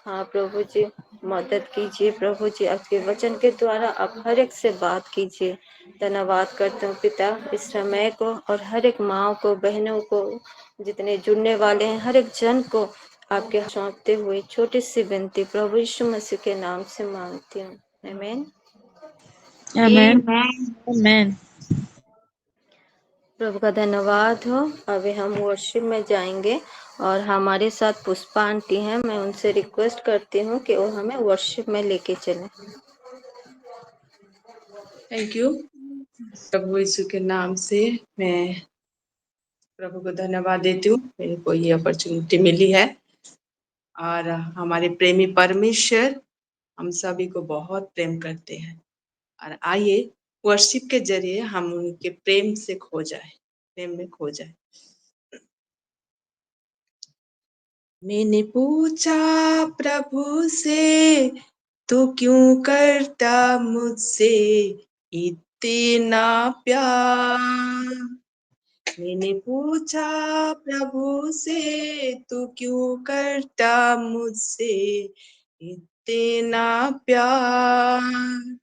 हाँ प्रभु जी, मदद कीजिए प्रभु जी, आपके वचन के द्वारा आप हर एक से बात कीजिए। धन्यवाद करते हूँ पिता, इस समय को और हर एक माँ को, बहनों को, जितने जुड़ने वाले हैं, हर एक जन को आपके सौंपते हुए छोटी सी विनती प्रभु यीशु मसीह के नाम से मांगती हूँ। आमीन। Amen. Amen. प्रभु का धन्यवाद हो। अभी हम वर्शिप में जाएंगे और हमारे साथ पुष्पा आंटी हैं, मैं उनसे रिक्वेस्ट करती हूँ कि वो हमें वर्शिप में लेके चलें। Thank you. प्रभु यीशु के नाम से मैं प्रभु को धन्यवाद देती हूँ, मेरे को ये अपॉर्चुनिटी मिली है। और हमारे प्रेमी परमेश्वर हम सभी को बहुत प्रेम करते हैं। और आइए वर्शिप के जरिए हम उनके प्रेम से खो जाए, प्रेम में खो जाए। मैंने पूछा प्रभु से, तू क्यों करता मुझसे इतना प्यार। मैंने पूछा प्रभु से, तू क्यों करता मुझसे इतना प्यार।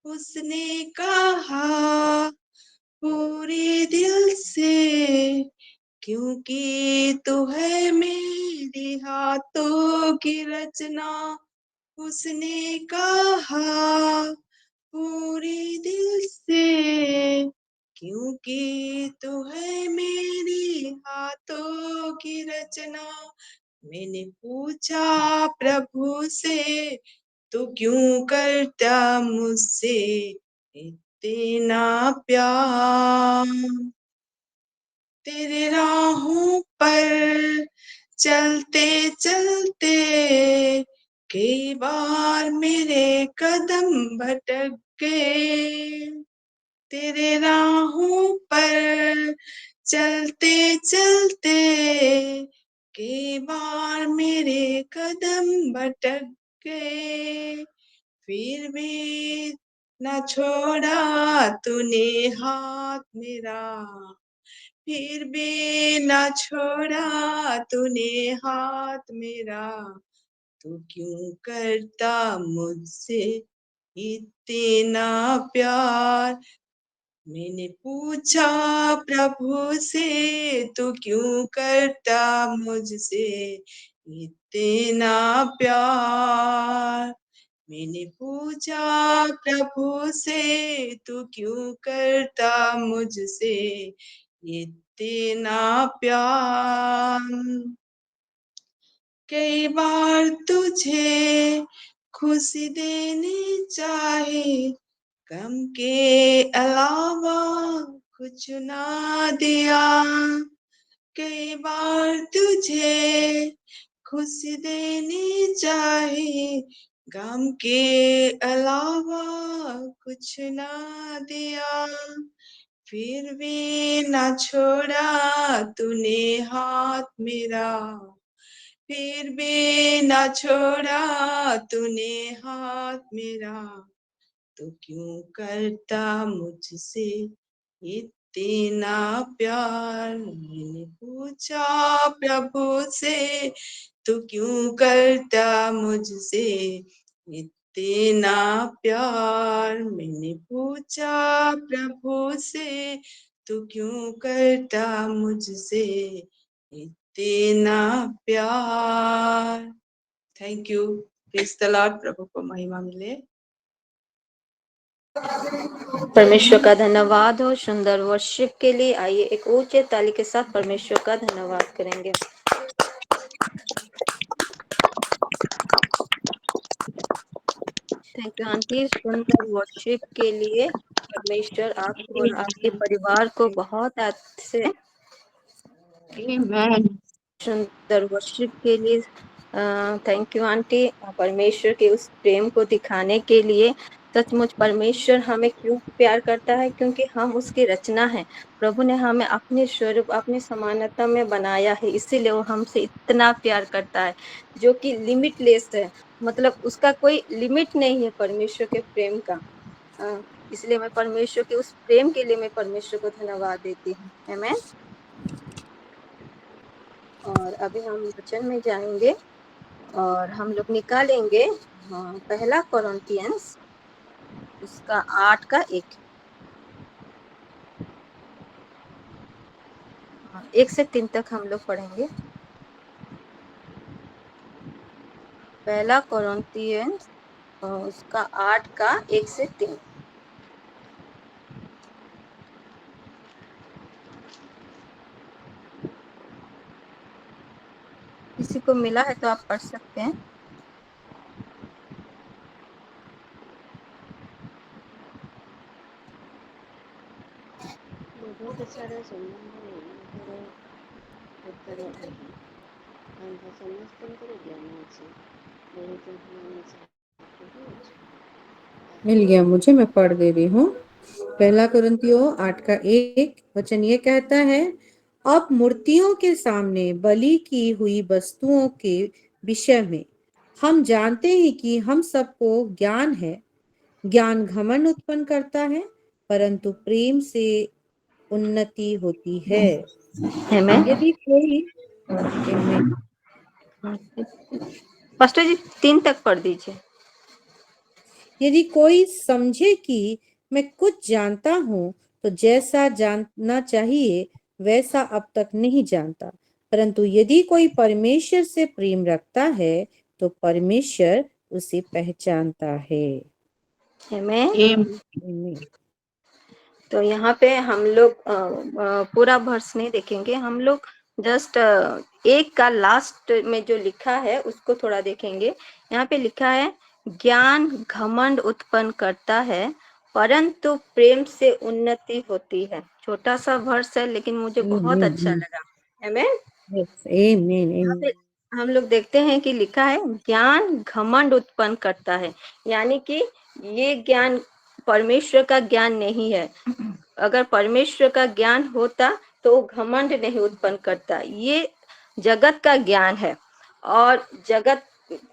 उसने कहा पूरे दिल से, क्योंकि तू है मेरे हाथों की रचना। उसने कहा पूरे दिल से, क्योंकि तू है मेरे हाथों की रचना। मैंने पूछा प्रभु से, तू क्यों करता मुझसे इतना प्यार। तेरे राहों पर चलते चलते कई बार मेरे कदम भटक गए। तेरे राहों पर चलते चलते कई बार मेरे कदम भटक गए। फिर भी न छोड़ा तूने हाथ मेरा, फिर भी न छोड़ा तूने हाथ मेरा। तू क्यों करता मुझसे इतना प्यार। मैंने पूछा प्रभु से, तू क्यों करता मुझसे इतना प्यार। मैंने पूछा प्रभु से, तू क्यों करता मुझसे इतना प्यार। कई बार तुझे खुशी देनी चाहे, गम के अलावा कुछ ना दिया। कई बार तुझे खुशी देनी चाहे, गम के अलावा कुछ ना दिया। फिर भी ना छोड़ा तूने हाथ मेरा, फिर भी ना छोड़ा तूने हाथ मेरा। तो क्यों करता मुझसे इतना प्यार। मैंने पूछा प्रभु से, तू क्यों करता मुझसे इतना प्यार। मैंने पूछा प्रभु से, तू क्यों करता मुझसे इतना प्यार। Thank you. Praise the lord. प्रभु को महिमा मिले। परमेश्वर का धन्यवाद हो सुंदर वर्शिप के लिए। आइए एक ऊंचे ताली के साथ परमेश्वर का धन्यवाद करेंगे। थैंक यू आंटी, सुंदर वर्शिप के लिए। परमेश्वर आपको और आपके परिवार को बहुत अच्छे Amen. सुंदर वर्शिप के लिए। थैंक यू आंटी, परमेश्वर के उस प्रेम को दिखाने के लिए। सचमुच परमेश्वर हमें क्यों प्यार करता है, क्योंकि हम उसकी रचना है। प्रभु ने हमें अपने स्वरूप अपनी समानता में बनाया है, इसीलिए वो हमसे इतना प्यार करता है, जो कि लिमिटलेस है। मतलब उसका कोई लिमिट नहीं है परमेश्वर के प्रेम का। इसलिए मैं परमेश्वर के उस प्रेम के लिए मैं परमेश्वर को धन्यवाद देती हूँ। आमीन। और अभी हम वचन में जाएंगे और हम लोग निकालेंगे पहला कोरिन्थियंस उसका 8 का 1 1 से 3 तक हम लोग पढ़ेंगे। पहला कोरिन्थियंस उसका 8 का 1 से 3। किसी को मिला है तो आप पढ़ सकते हैं। बहुत सारा संबंध उत्तर समस्त ज्ञान मिल गया मुझे, मैं पढ़ दे रही हूँ। पहला कुरिन्थियों 8 का 1 वचन ये कहता है, अब मूर्तियों के सामने बलि की हुई वस्तुओं के विषय में हम जानते हैं कि हम सबको ज्ञान है। ज्ञान घमंड उत्पन्न करता है, परंतु प्रेम से उन्नति होती है। आमेन। यदि कोई आमेन। पास्टर जी 3 तक पढ़ दीजिए। यदि कोई समझे कि मैं कुछ जानता हूँ तो जैसा जानना चाहिए वैसा अब तक नहीं जानता, परंतु यदि कोई परमेश्वर से प्रेम रखता है तो परमेश्वर उसे पहचानता है। आमेन। आमीन। तो यहाँ पे हम लोग पूरा वर्स नहीं देखेंगे, हम लोग जस्ट एक का लास्ट में जो लिखा है उसको थोड़ा देखेंगे। यहाँ पे लिखा है ज्ञान घमंड उत्पन्न करता है परंतु प्रेम से उन्नति होती है। छोटा सा वर्स है लेकिन मुझे बहुत अच्छा लगा। आमेन। यहाँ पे हम लोग देखते हैं कि लिखा है ज्ञान घमंड उत्पन्न करता है, यानी कि ये ज्ञान परमेश्वर का ज्ञान नहीं है। अगर परमेश्वर का ज्ञान होता तो घमंड नहीं उत्पन्न करता। ये जगत का ज्ञान है और जगत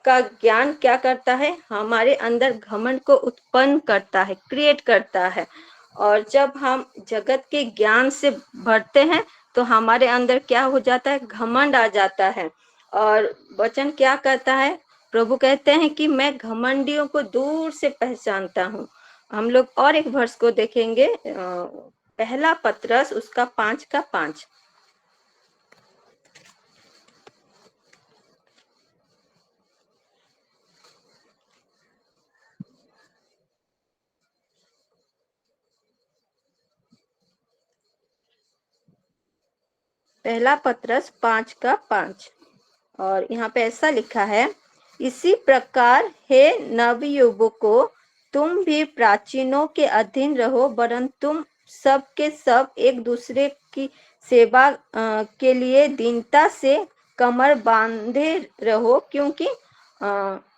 का ज्ञान क्या करता है, हमारे अंदर घमंड को उत्पन्न करता है, क्रिएट करता है। और जब हम जगत के ज्ञान से भरते हैं तो हमारे अंदर क्या हो जाता है, घमंड आ जाता है। और वचन क्या कहता है, प्रभु कहते हैं कि मैं घमंडियों को दूर से पहचानता हूँ। हम लोग और एक वर्ष को देखेंगे, पहला पत्रस उसका 5 का 5। पहला पत्रस 5 का 5 और यहाँ पे ऐसा लिखा है, इसी प्रकार हे नवयुवकों तुम भी प्राचीनों के अधीन रहो, वरन तुम सब के सब एक दूसरे की सेवा के लिए दीनता से कमर बांधे रहो, क्योंकि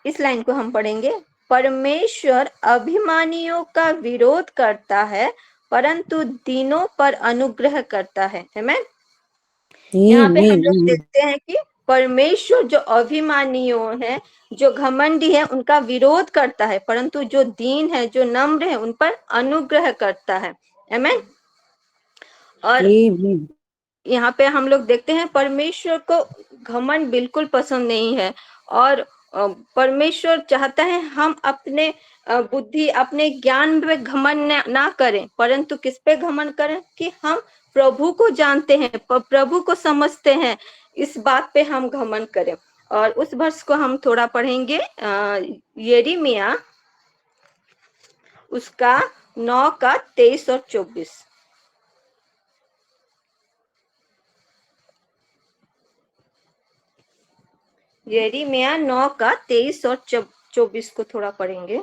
इस लाइन को हम पढ़ेंगे, परमेश्वर अभिमानियों का विरोध करता है परंतु दीनों पर अनुग्रह करता है। आमीन। यहाँ पे हम लोग देखते हैं कि परमेश्वर जो अभिमानियों है, जो घमंडी है, उनका विरोध करता है, परंतु जो दीन है, जो नम्र है, उन पर अनुग्रह करता है। आमीन। और यहाँ पे हम लोग देखते हैं परमेश्वर को घमंड बिल्कुल पसंद नहीं है और परमेश्वर चाहता है हम अपने बुद्धि, अपने ज्ञान पे घमंड ना करें, परंतु किस पे घमंड करें कि हम प्रभु को जानते हैं, प्रभु को समझते हैं, इस बात पे हम घमंड करें। और उस वर्ष को हम थोड़ा पढ़ेंगे, यिर्मयाह उसका 9 का 23 और 24। यिर्मयाह 9 का 23 और 24 को थोड़ा पढ़ेंगे।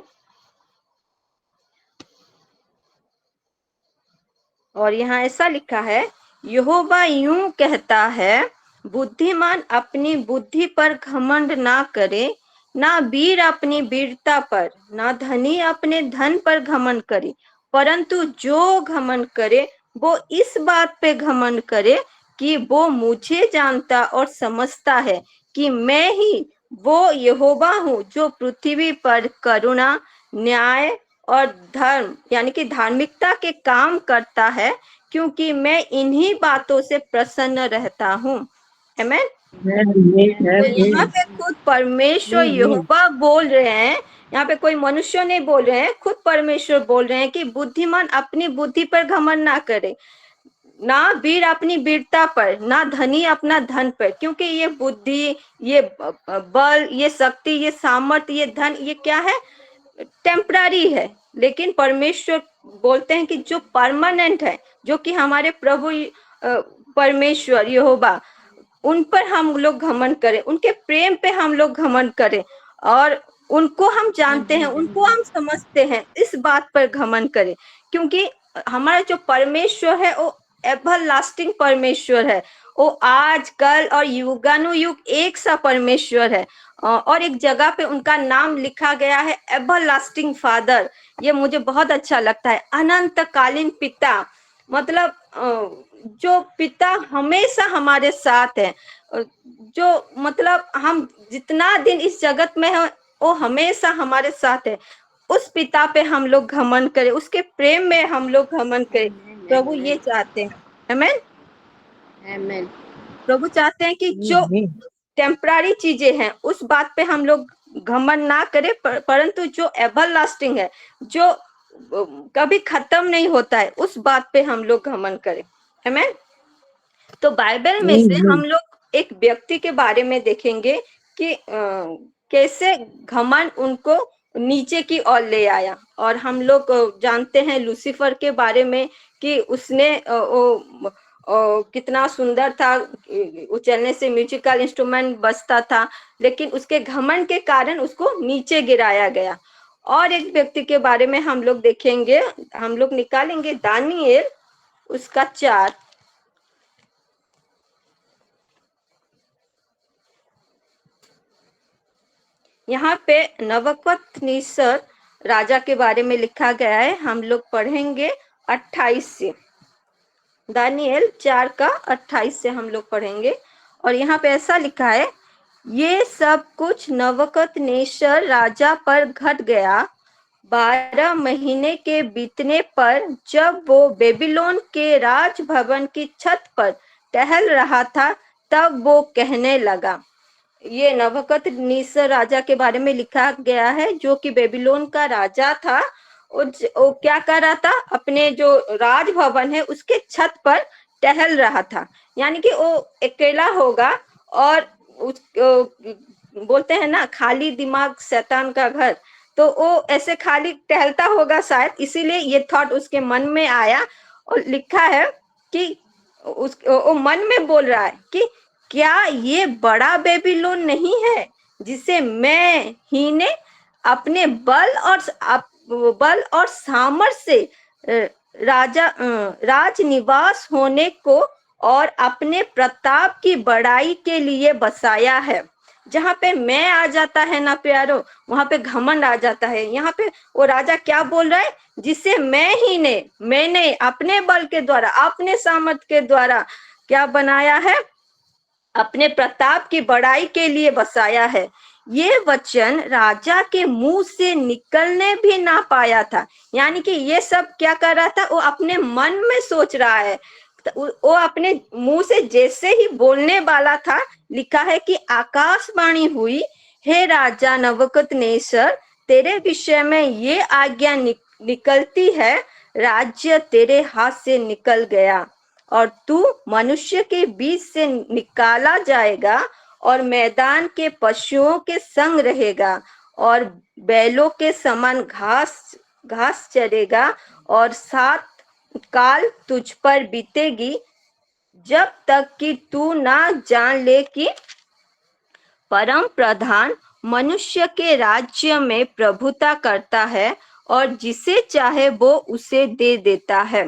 और यहाँ ऐसा लिखा है, यहोवा यूं कहता है, बुद्धिमान अपनी बुद्धि पर घमंड ना करे, ना वीर अपनी वीरता पर, ना धनी अपने धन पर घमंड करे, परंतु जो घमंड करे वो इस बात पे घमंड करे कि वो मुझे जानता और समझता है कि मैं ही वो यहोवा हूँ जो पृथ्वी पर करुणा, न्याय और धर्म यानी कि धार्मिकता के काम करता है, क्योंकि मैं इन्हीं बातों से प्रसन्न रहता हूँ। आमीन। तो यहाँ पे खुद परमेश्वर यहोवा बोल रहे हैं, यहाँ पे कोई मनुष्य नहीं बोल रहे हैं, खुद परमेश्वर बोल रहे हैं कि बुद्धिमान अपनी बुद्धि पर घमंड ना करे, ना वीर अपनी वीरता पर, ना धनी अपना धन पर, क्योंकि ये बुद्धि, ये बल, ये शक्ति, ये सामर्थ्य, ये धन, ये क्या है? टेम्पररी है। लेकिन परमेश्वर बोलते हैं कि जो परमानेंट है, जो कि हमारे प्रभु परमेश्वर यहोवा, उन पर हम लोग घमंड करें, उनके प्रेम पे हम लोग घमंड करें, और उनको हम जानते हैं, उनको हम समझते हैं, इस बात पर घमंड करें। क्योंकि हमारा जो परमेश्वर है वो एवर लास्टिंग परमेश्वर है, वो आज कल और युगानुयुग एक सा परमेश्वर है। और एक जगह पे उनका नाम लिखा गया है एवर लास्टिंग फादर। ये मुझे बहुत अच्छा लगता है, अनंतकालीन पिता। मतलब जो पिता हमेशा हमारे साथ है, जो मतलब हम जितना दिन इस जगत में है वो हमेशा हमारे साथ है। उस पिता पे हम लोग घमंड करें, उसके प्रेम में हम लोग घमंड करें। प्रभु ये चाहते हैं। आमीन। आमीन। प्रभु चाहते हैं कि जो टेम्पररी चीजें हैं उस बात पे हम लोग घमंड ना करें, परंतु जो एवर लास्टिंग है, जो कभी खत्म नहीं होता है, उस बात पे हम लोग घमंड करें। आमीन। तो बाइबल में से हम लोग एक व्यक्ति के बारे में देखेंगे कि कैसे घमंड उनको नीचे की ओर ले आया। और हम लोग जानते हैं लूसीफर के बारे में कि उसने कितना सुंदर था, उछलने से म्यूजिकल इंस्ट्रूमेंट बजता था, लेकिन उसके घमंड के कारण उसको नीचे गिराया गया। और एक व्यक्ति के बारे में हम लोग देखेंगे, हम लोग निकालेंगे दानिएल उसका 4। यहाँ पे नबूकदनेस्सर राजा के बारे में लिखा गया है, हम लोग पढ़ेंगे 28 से। दानिएल 4 का 28 से हम लोग पढ़ेंगे। और यहाँ पे ऐसा लिखा है, ये सब कुछ नबूकदनेस्सर राजा पर घट गया 12 महीने के बीतने पर, जब वो बेबीलोन के राजभवन की छत पर टहल रहा था, तब वो कहने लगा। ये नबूकदनेस्सर राजा के बारे में लिखा गया है, जो कि बेबीलोन का राजा था। वो क्या कर रहा था? अपने जो राजभवन है उसके छत पर टहल रहा था। यानी कि वो अकेला होगा, और बोलते हैं ना, खाली दिमाग शैतान का घर। तो वो ऐसे खाली टहलता होगा शायद, इसीलिए ये थॉट उसके मन में आया। और लिखा है कि वो मन में बोल रहा है कि क्या ये बड़ा बेबीलोन नहीं है, जिसे मैं ही ने अपने बल और सामर्थ्य से राज निवास होने को और अपने प्रताप की बड़ाई के लिए बसाया है। जहाँ पे मैं आ जाता है ना प्यारो, वहां पे घमंड आ जाता है। यहाँ पे वो राजा क्या बोल रहा है? जिसे मैंने अपने बल के द्वारा, अपने सामर्थ्य के द्वारा क्या बनाया है? अपने प्रताप की बड़ाई के लिए बसाया है। ये वचन राजा के मुंह से निकलने भी ना पाया था। यानी कि ये सब क्या कर रहा था? वो अपने मन में सोच रहा है, वो अपने मुंह से जैसे ही बोलने वाला था, लिखा है कि आकाशवाणी हुई, हे राजा नबूकदनेस्सर, तेरे विषय में ये आज्ञा निकलती है, राज्य तेरे हाथ से निकल गया और तू मनुष्य के बीच से निकाला जाएगा और मैदान के पशुओं के संग रहेगा और बैलों के समान घास चरेगा। और 7 काल तुझ पर बीतेगी, जब तक कि तू ना जान ले कि परम प्रधान मनुष्य के राज्य में प्रभुता करता है और जिसे चाहे वो उसे दे देता है।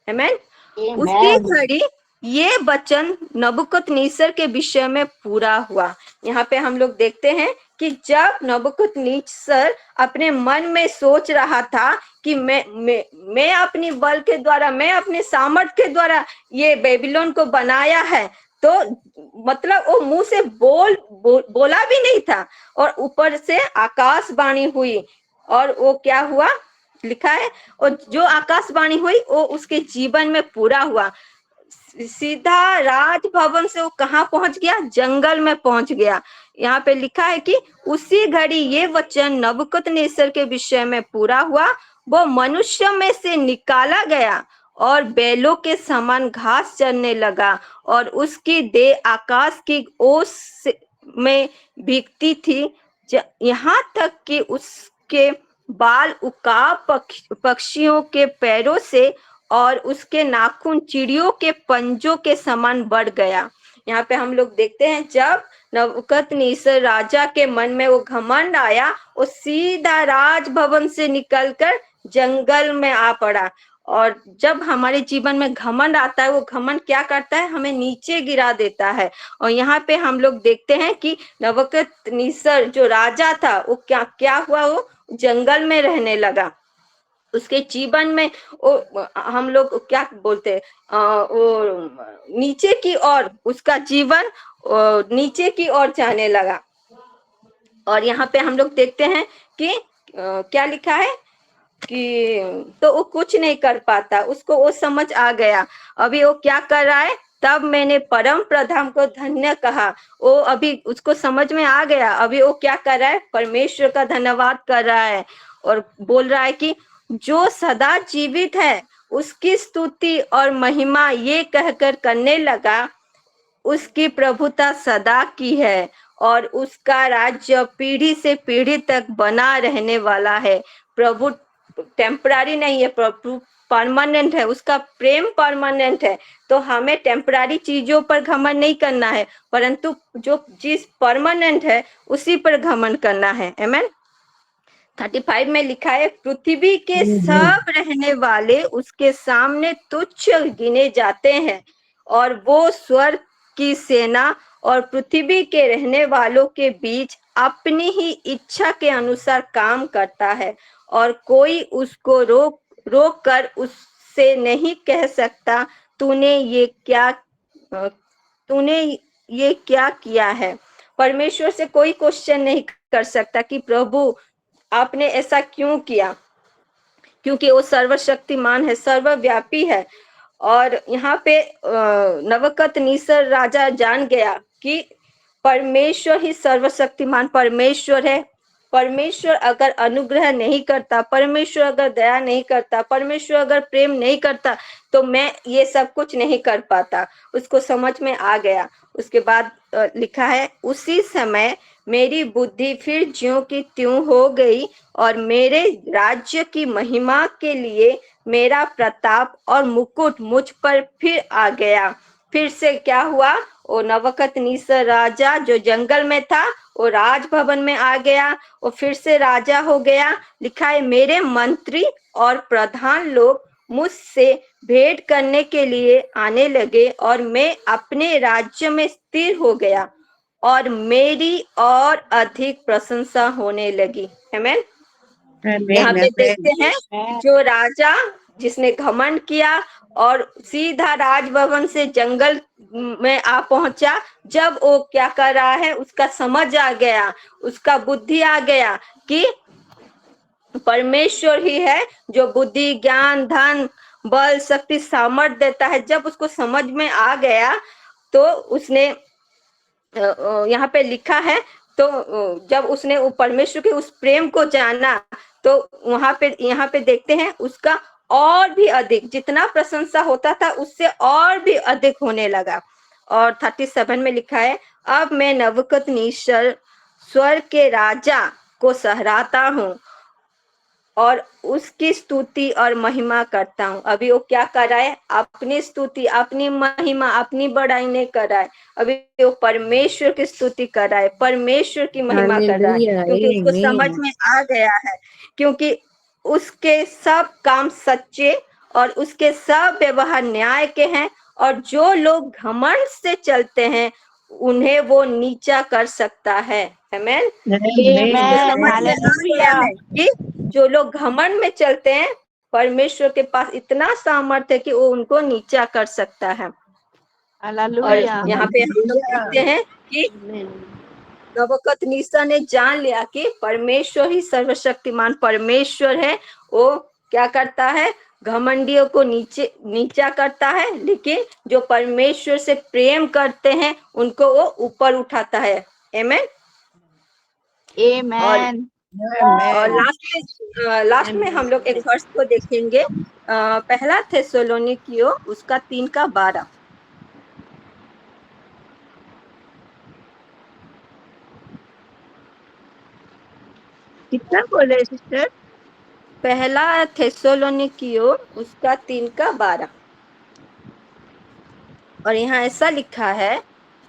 आमीन। उसी घड़ी ये वचन नबूकदनेस्सर के विषय में पूरा हुआ। यहाँ पे हम लोग देखते हैं कि जब नबूकदनेस्सर अपने मन में सोच रहा था कि मैं अपनी बल के द्वारा, मैं अपने सामर्थ्य के द्वारा ये बेबीलोन को बनाया है, तो मतलब वो मुंह से बोला भी नहीं था, और ऊपर से आकाशवाणी हुई। और वो क्या हुआ? लिखा है, और जो आकाशवाणी हुई वो उसके जीवन में पूरा हुआ। सीधा राजभवन से वो कहाँ पहुंच गया? जंगल में पहुंच गया। यहाँ पे लिखा है कि उसी घड़ी ये वचन नबूकदनेस्सर के विषय में पूरा हुआ। वो मनुष्य में से निकाला गया और बैलों के समान घास चरने लगा और उसकी देह आकाश की ओस में भीगती थी, यहाँ तक कि उसके बाल उकाब पक्षियों के पैरों से और उसके नाखून चिड़ियों के पंजों के समान बढ़ गया। यहाँ पे हम लोग देखते हैं जब नबूकदनेस्सर राजा के मन में वो घमंड आया, वो सीधा राजभवन से निकलकर जंगल में आ पड़ा। और जब हमारे जीवन में घमंड आता है, वो घमंड क्या करता है? हमें नीचे गिरा देता है। और यहाँ पे हम लोग देखते हैं कि नबूकदनेस्सर जो राजा था, वो क्या हुआ? वो जंगल में रहने लगा। उसके जीवन में वो हम लोग क्या बोलते हैं, वो नीचे की ओर, उसका जीवन नीचे की ओर जाने लगा। और यहाँ पे हम लोग देखते हैं कि क्या लिखा है कि तो वो कुछ नहीं कर पाता, उसको वो समझ आ गया। अभी वो क्या कर रहा है? तब मैंने परम प्रधान को धन्य कहा। वो अभी उसको समझ में आ गया। अभी वो क्या कर रहा है? परमेश्वर का धन्यवाद कर रहा है और बोल रहा है कि जो सदा जीवित है उसकी स्तुति और महिमा ये कहकर करने लगा, उसकी प्रभुता सदा की है और उसका राज्य पीढ़ी से पीढ़ी तक बना रहने वाला है। प्रभु टेम्पररी नहीं है, प्रभु परमानेंट है, उसका प्रेम परमानेंट है। तो हमें टेम्पररी चीजों पर घमंड नहीं करना है, परंतु जो चीज परमानेंट है उसी पर घमंड करना है। आमीन। 35 में लिखा है, पृथ्वी के सब रहने वाले उसके सामने तुच्छ गिने जाते हैं और वो स्वर्ग की सेना और पृथ्वी के रहने वालों के बीच अपनी ही इच्छा के अनुसार काम करता है और कोई उसको रोक कर उससे नहीं कह सकता, तूने ये क्या किया है। परमेश्वर से कोई क्वेश्चन नहीं कर सकता कि प्रभु आपने ऐसा क्यों किया, क्योंकि वो सर्वशक्तिमान है, सर्वव्यापी है। और यहाँ पे नबूकदनेस्सर राजा जान गया कि परमेश्वर ही सर्वशक्तिमान परमेश्वर है। परमेश्वर अगर अनुग्रह नहीं करता, परमेश्वर अगर दया नहीं करता, परमेश्वर अगर प्रेम नहीं करता, तो मैं ये सब कुछ नहीं कर पाता। उसको समझ में आ गया। उसके बाद लिखा है, उसी समय मेरी बुद्धि फिर ज्यों की त्यों हो गई और मेरे राज्य की महिमा के लिए मेरा प्रताप और मुकुट मुझ पर फिर आ गया। फिर से क्या हुआ? वो नबूकदनेस्सर राजा जो जंगल में था, वो राजभवन में आ गया, वो फिर से राजा हो गया। लिखा है, मेरे मंत्री और प्रधान लोग मुझसे भेंट करने के लिए आने लगे और मैं अपने राज्य में स्थिर हो गया और मेरी और अधिक प्रशंसा होने लगी। आमीन। यहाँ पे देखते हैं जो राजा जिसने घमंड किया और सीधा राजभवन से जंगल में आ पहुंचा, जब वो क्या कर रहा है, उसका समझ आ गया, उसका बुद्धि आ गया कि परमेश्वर ही है जो बुद्धि, ज्ञान, धन, बल, शक्ति, सामर्थ देता है। जब उसको समझ में आ गया तो उसने यहाँ पे लिखा है, तो जब उसने परमेश्वर के उस प्रेम को जाना, तो यहाँ पे देखते हैं उसका और भी अधिक, जितना प्रशंसा होता था उससे और भी अधिक होने लगा। और 37 में लिखा है, अब मैं नबूकदनेस्सर स्वर्ग के राजा को सहराता हूँ और उसकी स्तुति और महिमा करता हूँ। अभी वो क्या कर रहा है? अपनी स्तुति, अपनी महिमा, अपनी बड़ाई नहीं कर रहा है। अभी वो परमेश्वर की स्तुति कर रहा है, परमेश्वर की महिमा कर रहा है, क्योंकि उसको समझ में आ गया है, क्योंकि उसके सब काम सच्चे और उसके सब व्यवहार न्याय के हैं और जो लोग घमंड से चलते हैं उन्हें वो नीचा कर सकता है। आमीन। उसको समझ में आ गया है कि जो लोग घमंड में चलते हैं, परमेश्वर के पास इतना सामर्थ्य है कि वो उनको नीचा कर सकता है। और यहाँ पे हम लोग देखते हैं कि नबूकदनेस्सर ने जान लिया कि परमेश्वर ही सर्वशक्तिमान परमेश्वर है। वो क्या करता है? घमंडियों को नीचा करता है, लेकिन जो परमेश्वर से प्रेम करते हैं उनको वो ऊपर उठाता है। आमेन। और Amen. लास्ट में हम लोग एक वर्ष को देखेंगे, पहला थिस्सलुनीकियों उसका 3:12। कितना बोले सिस्टर? पहला थिस्सलुनीकियों उसका 3:12। और यहाँ ऐसा लिखा है,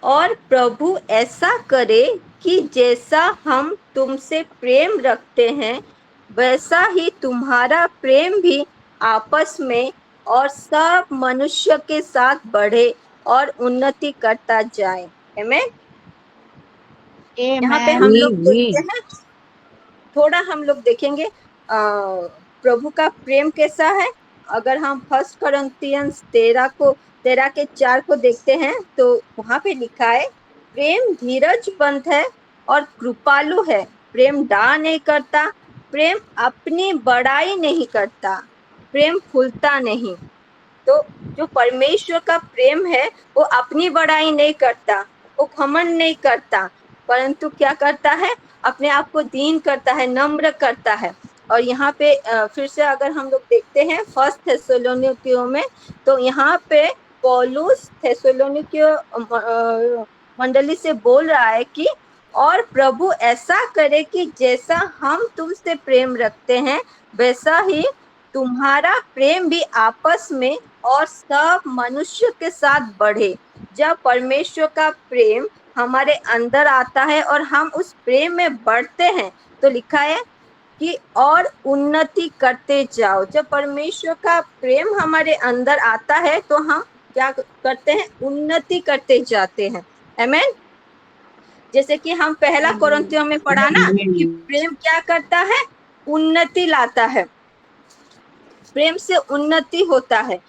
और प्रभु ऐसा करे कि जैसा हम तुमसे प्रेम रखते हैं वैसा ही तुम्हारा प्रेम भी आपस में और सब मनुष्य के साथ बढ़े और उन्नति करता जाए। आमीन। यहाँ पे हम Amen. लोग देखते हैं, थोड़ा हम लोग देखेंगे प्रभु का प्रेम कैसा है। अगर हम 1 कोरिन्थियंस 13 के 4 को देखते हैं तो वहां पे लिखा है, प्रेम धीरजबंद है और कृपालु है, प्रेम डा नहीं करता, प्रेम अपनी बड़ाई नहीं करता, प्रेम फूलता नहीं। तो जो परमेश्वर का प्रेम है वो अपनी बड़ाई नहीं करता, वो घमंड नहीं करता, परंतु क्या करता है, अपने आप को दीन करता है, नम्र करता है। और यहाँ पे फिर से अगर हम लोग देखते हैं 1 थिस्सलुनीकियों में, तो यहाँ पे पौलुस थिस्सलुनीकियों मंडली से बोल रहा है कि और प्रभु ऐसा करे कि जैसा हम तुमसे प्रेम रखते हैं वैसा ही तुम्हारा प्रेम भी आपस में और सब मनुष्य के साथ बढ़े। जब परमेश्वर का प्रेम हमारे अंदर आता है और हम उस प्रेम में बढ़ते हैं तो लिखा है कि और उन्नति करते जाओ। जब परमेश्वर का प्रेम हमारे अंदर आता है तो हम क्या करते हैं, उन्नति करते जाते हैं। आमीन। जैसे कि हम पहला कोरिन्थियों में पढ़ा ना कि प्रेम क्या करता है, उन्नति लाता है, प्रेम से उन्नति होता है।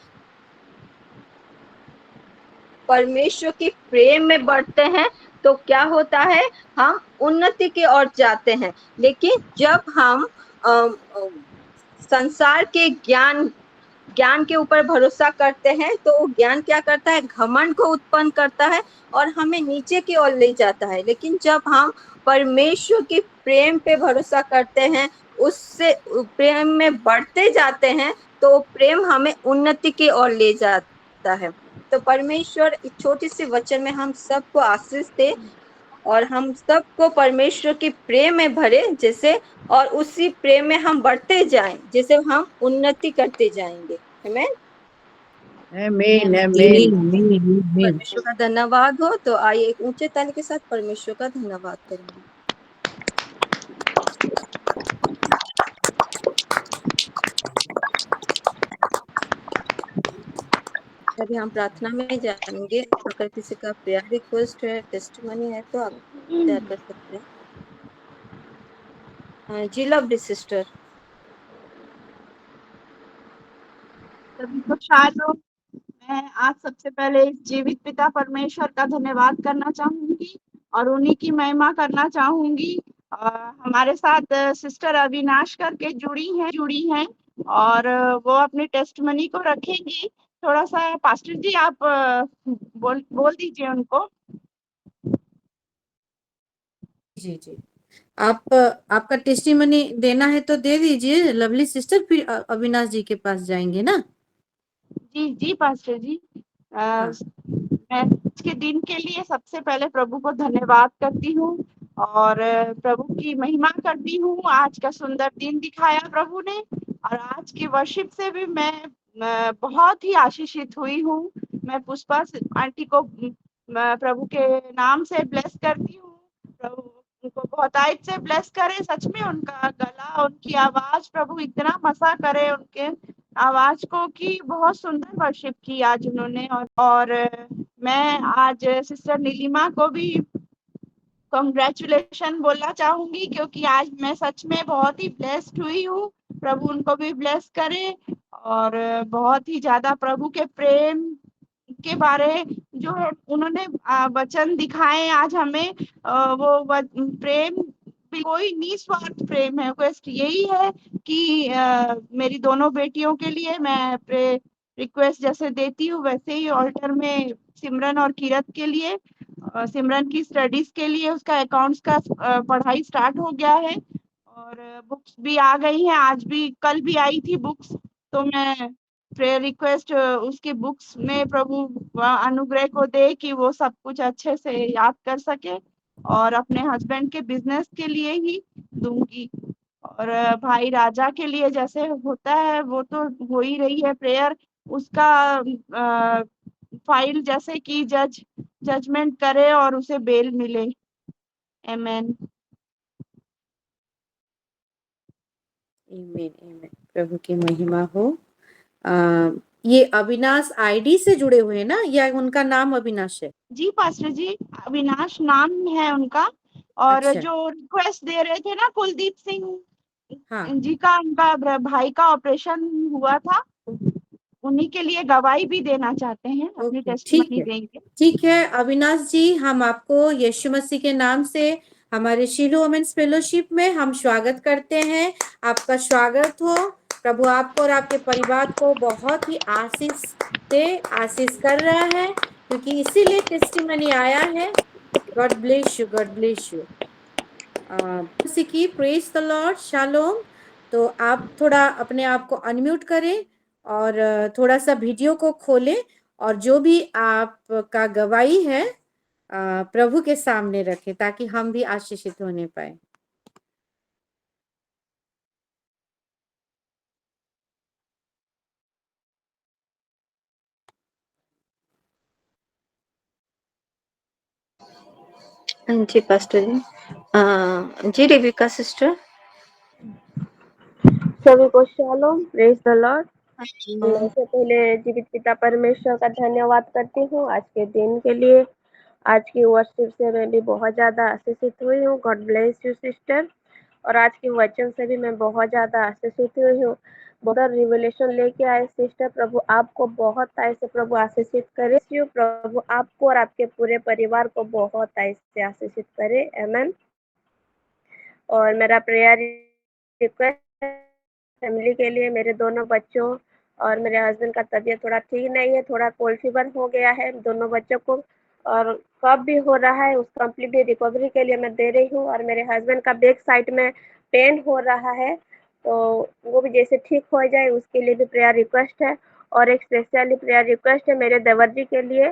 परमेश्वर की प्रेम में बढ़ते हैं तो क्या होता है, हम उन्नति की ओर जाते हैं। लेकिन जब हम संसार के ज्ञान के ऊपर भरोसा करते हैं तो वो ज्ञान क्या करता है, घमंड को उत्पन्न करता है और हमें नीचे की ओर ले जाता है। लेकिन जब हम परमेश्वर की प्रेम पे भरोसा करते हैं, उससे प्रेम में बढ़ते जाते हैं, तो प्रेम हमें उन्नति की ओर ले जाता है। तो परमेश्वर इस छोटी सी वचन में हम सबको आशीष दे और हम सबको परमेश्वर की प्रेम में भरे जैसे, और उसी प्रेम में हम बढ़ते जाएं जैसे हम उन्नति करते जाएंगे। आमीन। Amen. Amen. परमेश्वर का धन्यवाद हो। तो आइए एक ऊंचे ताली के साथ परमेश्वर का धन्यवाद करेंगे। अभी हम प्रार्थना में जाएंगे। अगर किसी का प्रेयर रिक्वेस्ट है, टेस्टिमनी है तो आप शेयर कर सकते हैं। जी लवली सिस्टर। सभी को शालोम। मैं आज सबसे पहले इस जीवित पिता परमेश्वर का धन्यवाद करना चाहूंगी और उन्हीं की महिमा करना चाहूंगी। हमारे साथ सिस्टर अविनाश करके जुड़ी हैं और वो अपनी टेस्टमनी को रखेंगी। थोड़ा सा पास्टर जी आप बोल दीजिए उनको। जी जी, आप आपका टेस्टिमनी देना है तो दे दीजिए लवली सिस्टर, फिर अविनाश जी के पास जाएंगे ना। जी जी पास्टर जी। हाँ। मैं आज के दिन के लिए सबसे पहले प्रभु को धन्यवाद करती हूँ और प्रभु की महिमा करती हूँ। आज का सुंदर दिन दिखाया प्रभु ने और आज की वर्शिप से भी मैं बहुत ही आशीषित हुई हूँ। मैं पुष्पा आंटी को प्रभु के नाम से ब्लेस करती हूँ। प्रभु उनको बहुतायत से ब्लेस करे। सच में उनका गला, उनकी आवाज प्रभु इतना मसा करे उनके आवाज को कि बहुत सुंदर वर्शिप की आज उन्होंने। और मैं आज सिस्टर नीलिमा को भी कॉन्ग्रेचुलेशन बोलना चाहूंगी क्योंकि आज मैं सच में बहुत ही ब्लेस्ड हुई हूँ। प्रभु उनको भी ब्लेस करे और बहुत ही ज्यादा प्रभु के प्रेम के बारे जो उन्होंने वचन दिखाए आज हमें, वो प्रेम कोई निस्वार्थ प्रेम है। रिक्वेस्ट यही है कि मेरी दोनों बेटियों के लिए मैं रिक्वेस्ट जैसे देती हूँ वैसे ही ऑल्टर में सिमरन और किरत के लिए, सिमरन की स्टडीज के लिए उसका अकाउंट्स का पढ़ाई स्टार्ट हो गया है और बुक्स भी आ गई हैं, आज भी कल भी आई थी बुक्स। तो मैं प्रेयर रिक्वेस्ट उसकी बुक्स में प्रभु अनुग्रह को दे कि वो सब कुछ अच्छे से याद कर सके, और अपने हस्बैंड के बिजनेस के लिए ही दूंगी। और भाई राजा के लिए जैसे होता है वो तो हो ही रही है प्रेयर, उसका फाइल जैसे कि जजमेंट करे और उसे बेल मिले। आमेन। आमीन आमीन। प्रभु की महिमा हो। ये अविनाश आईडी से जुड़े हुए हैं ना, या उनका नाम अविनाश है? जी पास्टर जी, अविनाश नाम है उनका। और अच्छा। जो रिक्वेस्ट दे रहे थे ना कुलदीप सिंह हाँ जी का, उनका भाई का ऑपरेशन हुआ था, उन्हीं के लिए गवाही भी देना चाहते हैं, अपनी ओके, ठीक टेस्टिमनी है देंगे। ठीक है। अविनाश जी, हम आपको यीशु मसीह के नाम से हमारे शीलो वुमेन्स फेलोशिप में हम स्वागत करते हैं। आपका स्वागत हो। प्रभु आपको और आपके परिवार को बहुत ही आशीष दे, आशीष कर रहा है, क्योंकि इसीलिए टेस्टिमनी आया है। God bless you, God bless you. की प्रेज द लॉर्ड, शालोम। तो आप थोड़ा अपने आप को अनम्यूट करें और थोड़ा सा वीडियो को खोलें और जो भी आपका गवाही है प्रभु के सामने रखें, ताकि हम भी आशीषित होने पाए। जी पास्टर जी। जी रेबिका सिस्टर। सभी को शालोम, प्रेज द लॉर्ड। मैं से पहले जीवित पिता परमेश्वर का धन्यवाद करती हूँ आज के दिन के लिए। आज की वर्शिप से मैं भी बहुत ज़्यादा आशीषित हुई हूँ। God bless you sister. और आज की वचन से भी मैं बहुत ज़्यादा आशीषित हुई हूँ। बहुत रिवलेशन लेके आए सिस्टर। प्रभु आपको बहुत ऐसे प्रभु आशीषित करे। प्रभु आपको और आपके पूरे परिवार को बहुत ऐसे आशीषित करे। आमीन। और मेरा प्रेयर रिक्वेस्ट फैमिली के लिए, मेरे दोनों बच्चों और मेरे हस्बैंड का तबीयत थोड़ा ठीक नहीं है, थोड़ा कोल्ड फीवर हो गया है दोनों बच्चों को, और कब भी हो रहा है, उस कंप्लीटली रिकवरी के लिए मैं दे रही हूँ। और मेरे हस्बैंड का बैक साइड में पेन हो रहा है, तो वो भी जैसे ठीक हो जाए उसके लिए भी प्रेयर रिक्वेस्ट है। और एक स्पेशली प्रेयर रिक्वेस्ट है मेरे देवर जी के लिए।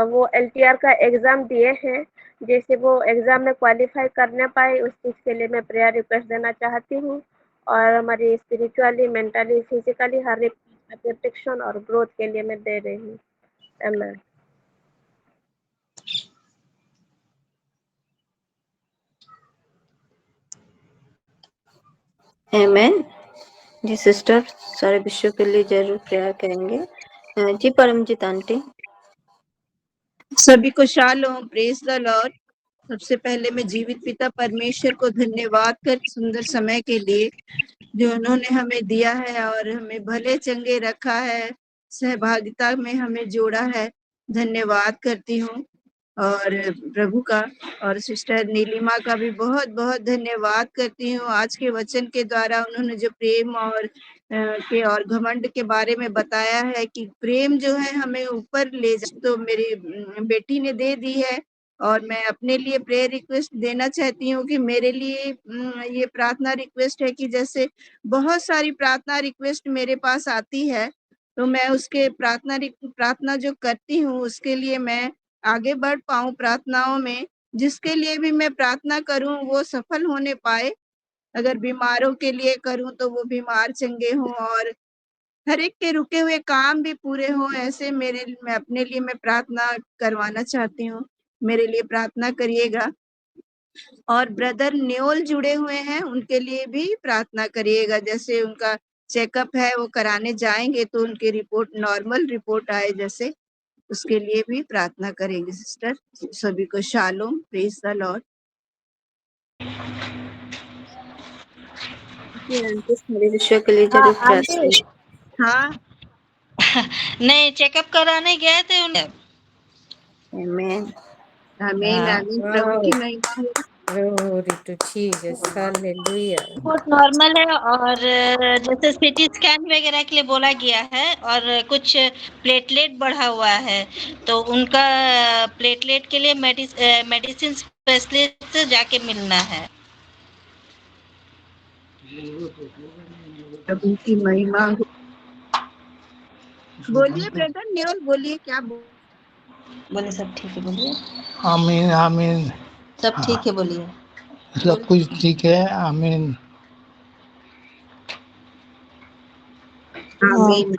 वो LTR का एग्ज़ाम दिए हैं, जैसे वो एग्ज़ाम में क्वालिफाई करने पाए उस चीज़ के लिए मैं प्रेयर रिक्वेस्ट देना चाहती हूँ। और हमारी स्पिरिचुअली, मेंटली, फिजिकली हर एक प्रोटेक्शन और ग्रोथ के लिए मैं दे रही हूँ। आमीन। आमेन। जी सिस्टर, सारे विश्व के लिए जरूर प्रेयर करेंगे। जी परमजीत आंटी। सभी को शालोम, प्रेज द लॉर्ड। सबसे पहले मैं जीवित पिता परमेश्वर को धन्यवाद कर सुंदर समय के लिए जो उन्होंने हमें दिया है और हमें भले चंगे रखा है, सहभागिता में हमें जोड़ा है। धन्यवाद करती हूँ। और प्रभु का और सिस्टर नीलिमा का भी बहुत बहुत धन्यवाद करती हूँ। आज के वचन के द्वारा उन्होंने जो प्रेम और के और घमंड के बारे में बताया है कि प्रेम जो है हमें ऊपर ले जा, तो मेरी बेटी ने दे दी है। और मैं अपने लिए प्रेयर रिक्वेस्ट देना चाहती हूँ कि मेरे लिए ये प्रार्थना रिक्वेस्ट है कि जैसे बहुत सारी प्रार्थना रिक्वेस्ट मेरे पास आती है, तो मैं उसके प्रार्थना जो करती हूँ उसके लिए मैं आगे बढ़ पाऊं प्रार्थनाओं में। जिसके लिए भी मैं प्रार्थना करूं वो सफल होने पाए। अगर बीमारों के लिए करूं तो वो बीमार चंगे हों और हर एक के रुके हुए काम भी पूरे हों। ऐसे मैं अपने लिए मैं प्रार्थना करवाना चाहती हूँ। मेरे लिए प्रार्थना करिएगा। और ब्रदर न्योल जुड़े हुए हैं, उनके लिए भी प्रार्थना करिएगा। जैसे उनका चेकअप है, वो कराने जाएंगे तो उनकी रिपोर्ट नॉर्मल रिपोर्ट आए, जैसे उसके लिए भी प्रार्थना करेंगे सिस्टर। सभी को शालोम, प्रेज द लॉर्ड। जी आंटी, सारे विश्व के लिए हाँ जरूर प्रेयर आंटी, करेंगे। हाँ, नहीं, चेकअप कराने गए थे उन्हें। आमेन। आमीन आमीन। प्रभु की महिमा हो। Glory to Jesus. Hallelujah. Report normal है और जैसे सीटी स्कैन वगैरह के लिए बोला गया है और कुछ प्लेटलेट बढ़ा हुआ है तो उनका प्लेटलेट के लिए मेडिसिन स्पेशलिस्ट जाके मिलना है। प्रभु की महिमा हो। बोलिए ब्रदर न्योल, बोलिए क्या बोले सब ठीक है बोलिए। आमीन आमीन। सब ठीक है बोलिए। सब कुछ ठीक है। आमीन। आमीन।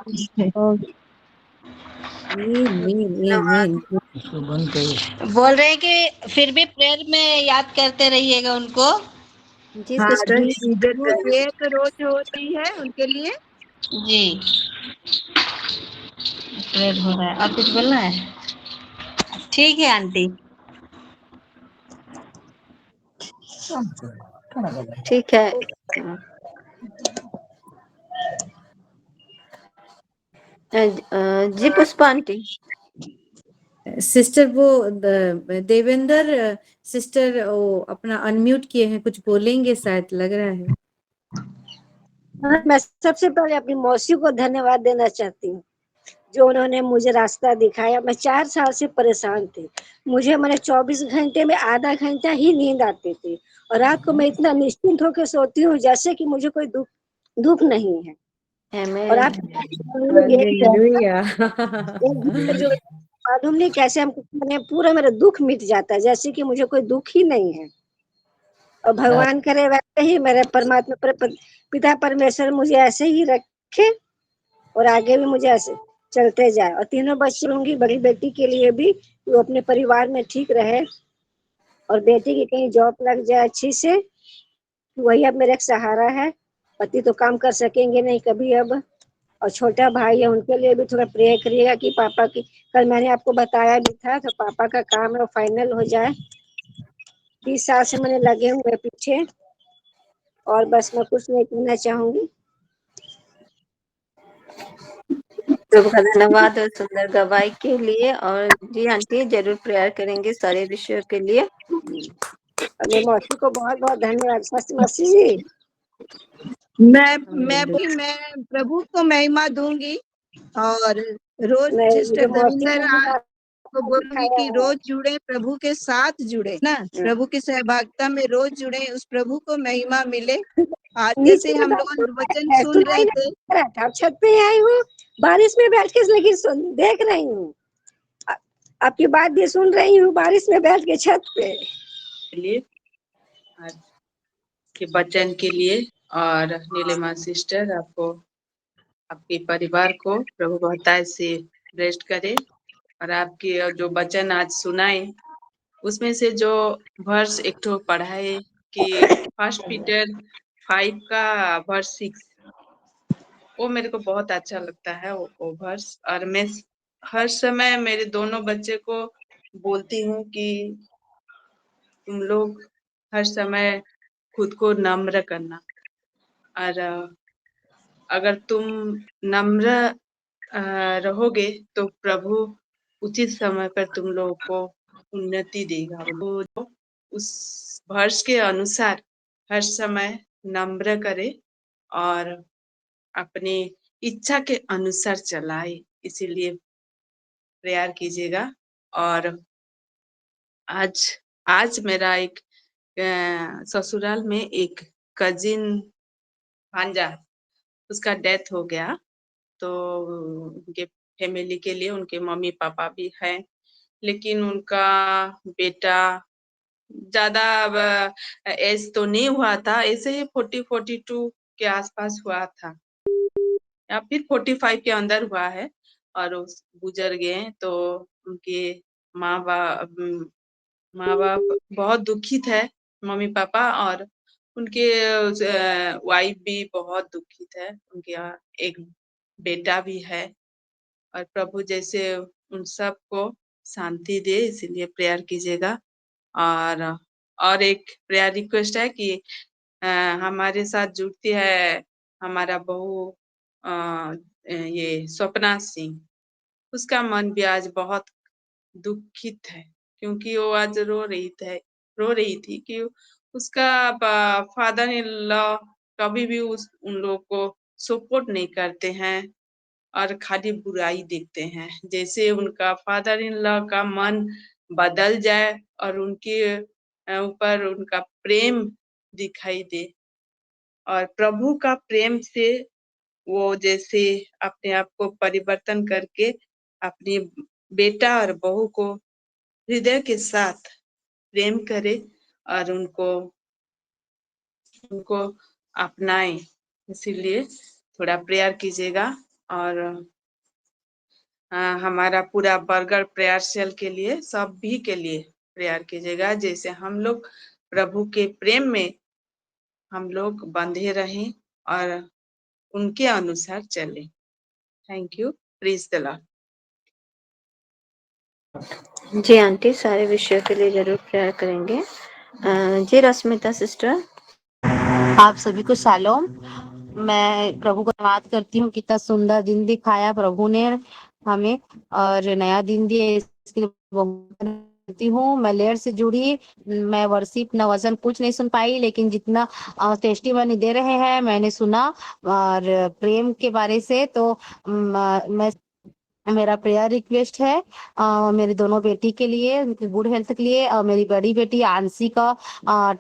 Amen. इसको बंद करो। बोल रहे हैं कि फिर भी प्रेयर में याद करते रहिएगा उनको। जी हाँ सिस्टर। जी, जरूर प्रेयर तो रोज होती है उनके लिए। जी प्रेयर हो रहा है। और कुछ बोलना है? ठीक है आंटी। ठीक है। जी पुष्पा आंटी। सिस्टर वो देवेंद्र सिस्टर वो अपना अनम्यूट किए हैं, कुछ बोलेंगे शायद लग रहा है। मैं सबसे पहले अपनी मौसी को धन्यवाद देना चाहती हूँ जो उन्होंने मुझे रास्ता दिखाया। मैं 4 साल से परेशान थी। मुझे मैंने 24 घंटे में आधा घंटा ही नींद आती थी और रात को मैं इतना निश्चिंत होकर सोती हूँ जैसे कि मुझे कोई दुख नहीं है। और आप हालेलुया। जो मालूम नहीं कैसे हमको मैंने पूरा मेरा दुख मिट जाता है जैसे कि मुझे कोई दुख ही नहीं है। और भगवान करे वैसे ही मेरे परमात्मा पिता परमेश्वर मुझे ऐसे ही रखे और आगे भी मुझे ऐसे चलते जाए। और तीनों बच्चे होंगी, बड़ी बेटी के लिए भी वो अपने परिवार में ठीक रहे और बेटी की कहीं जॉब लग जाए अच्छी से। वही अब मेरा एक सहारा है। पति तो काम कर सकेंगे नहीं कभी अब। और छोटा भाई है उनके लिए भी थोड़ा प्रे करिएगा कि पापा की, कल मैंने आपको बताया भी था, तो पापा का काम है वो फाइनल हो जाए। 20 साल से मैंने लगे हुए पीछे और बस मैं कुछ नहीं कहना चाहूंगी। प्रभु का धन्यवाद और सुंदर गवाही के लिए। और जी आंटी जरूर प्रेयर करेंगे सारे विषयों के लिए। और मेरी मौसी को बहुत बहुत धन्यवाद। सच मौसी जी मैं प्रभु को महिमा दूंगी और रोज मुझे सिस्टर मौसी दविंदर ने को बोलूंगी दिखाया कि है। रोज जुड़े, प्रभु के साथ जुड़े ना, प्रभु की सहभागिता में रोज जुड़े, उस प्रभु को महिमा मिले। आज जैसे नीचे हम लोग वचन सुन सुनाई रहे थे, नहीं रहा था। अब छत पे आई हूँ बारिश में बैठ के, लेकिन देख रही हूँ आपकी बात भी सुन रही हूँ बारिश में बैठ के छत पे। लिए आज के वचन के लिए और नीलिमा सिस्टर आपको, आपके परिवार को प्रभु बहुतायत से ब्लेस्ड करे। और आपके जो वचन आज सुनाए उसमें से जो वर्स एक तो पढ़ाए कि 1 पीटर 5 का वर्स 6, वो मेरे को बहुत अच्छा लगता है वो वर्स। और मैं हर समय मेरे दोनों बच्चे को बोलती हूँ कि तुम लोग हर समय खुद को नम्र करना। और अगर तुम नम्र रहोगे तो प्रभु उचित समय पर तुम लोगों को उन्नति देगा। वो उस वर्ष के अनुसार हर समय नम्र करे और अपनी इच्छा के अनुसार चलाए, इसीलिए प्रेयर कीजिएगा। और आज मेरा एक ससुराल में एक कजिन भांजा, उसका डेथ हो गया। तो उनके फैमिली के लिए उनके मम्मी पापा भी हैं, लेकिन उनका बेटा ज्यादा एज तो नहीं हुआ था, ऐसे ही 40-42 के आसपास हुआ था या फिर 45 के अंदर हुआ है। और उस गुजर गए तो उनके माँ बाप माँ बाप बहुत दुखित है, मम्मी पापा। और उनके वाइफ भी बहुत दुखित है, उनके यहाँ एक बेटा भी है। और प्रभु जैसे उन सबको शांति दे, इसीलिए प्रेयर कीजिएगा। और एक प्रेयर रिक्वेस्ट है कि हमारे साथ जुड़ती है हमारा बहू ये स्वप्ना सिंह, उसका मन भी आज बहुत दुखित है क्योंकि वो आज रो रही रो रही थी कि उसका फादर इन लॉ कभी भी उन लोगों को सपोर्ट नहीं करते हैं और खाली बुराई देखते हैं। जैसे उनका फादर इन लॉ का मन बदल जाए और उनके ऊपर उनका प्रेम दिखाई दे और प्रभु का प्रेम से वो जैसे अपने आप को परिवर्तन करके अपनी बेटा और बहू को हृदय के साथ प्रेम करे और उनको उनको अपनाए। इसीलिए थोड़ा प्रेयर कीजिएगा और हमारा पूरा बर्गर प्रेयर सेल के लिए सभी के लिए प्रेयर कीजिएगा, जैसे हम लोग प्रभु के प्रेम में हम लोग बंधे रहें और उनके अनुसार चले। Thank you. Praise the Lord. जी आंटी, सारे विषयों के लिए जरूर प्रेयर करेंगे। जी रश्मिता सिस्टर। आप सभी को शालोम। मैं प्रभु को धन्यवाद करती हूँ, कितना सुंदर दिन दिखाया प्रभु ने हमें और नया दिन दिए, इसके लिए बहुत करती हूँ। मैं लेयर से जुड़ी, मैं वर्शिप न वचन कुछ नहीं सुन पाई, लेकिन जितना टेस्टिमनी दे रहे हैं मैंने सुना और प्रेम के बारे से। तो मैं मेरा प्रेयर रिक्वेस्ट है मेरी दोनों बेटी के लिए, उनकी गुड हेल्थ के लिए, और मेरी बड़ी बेटी आंसी का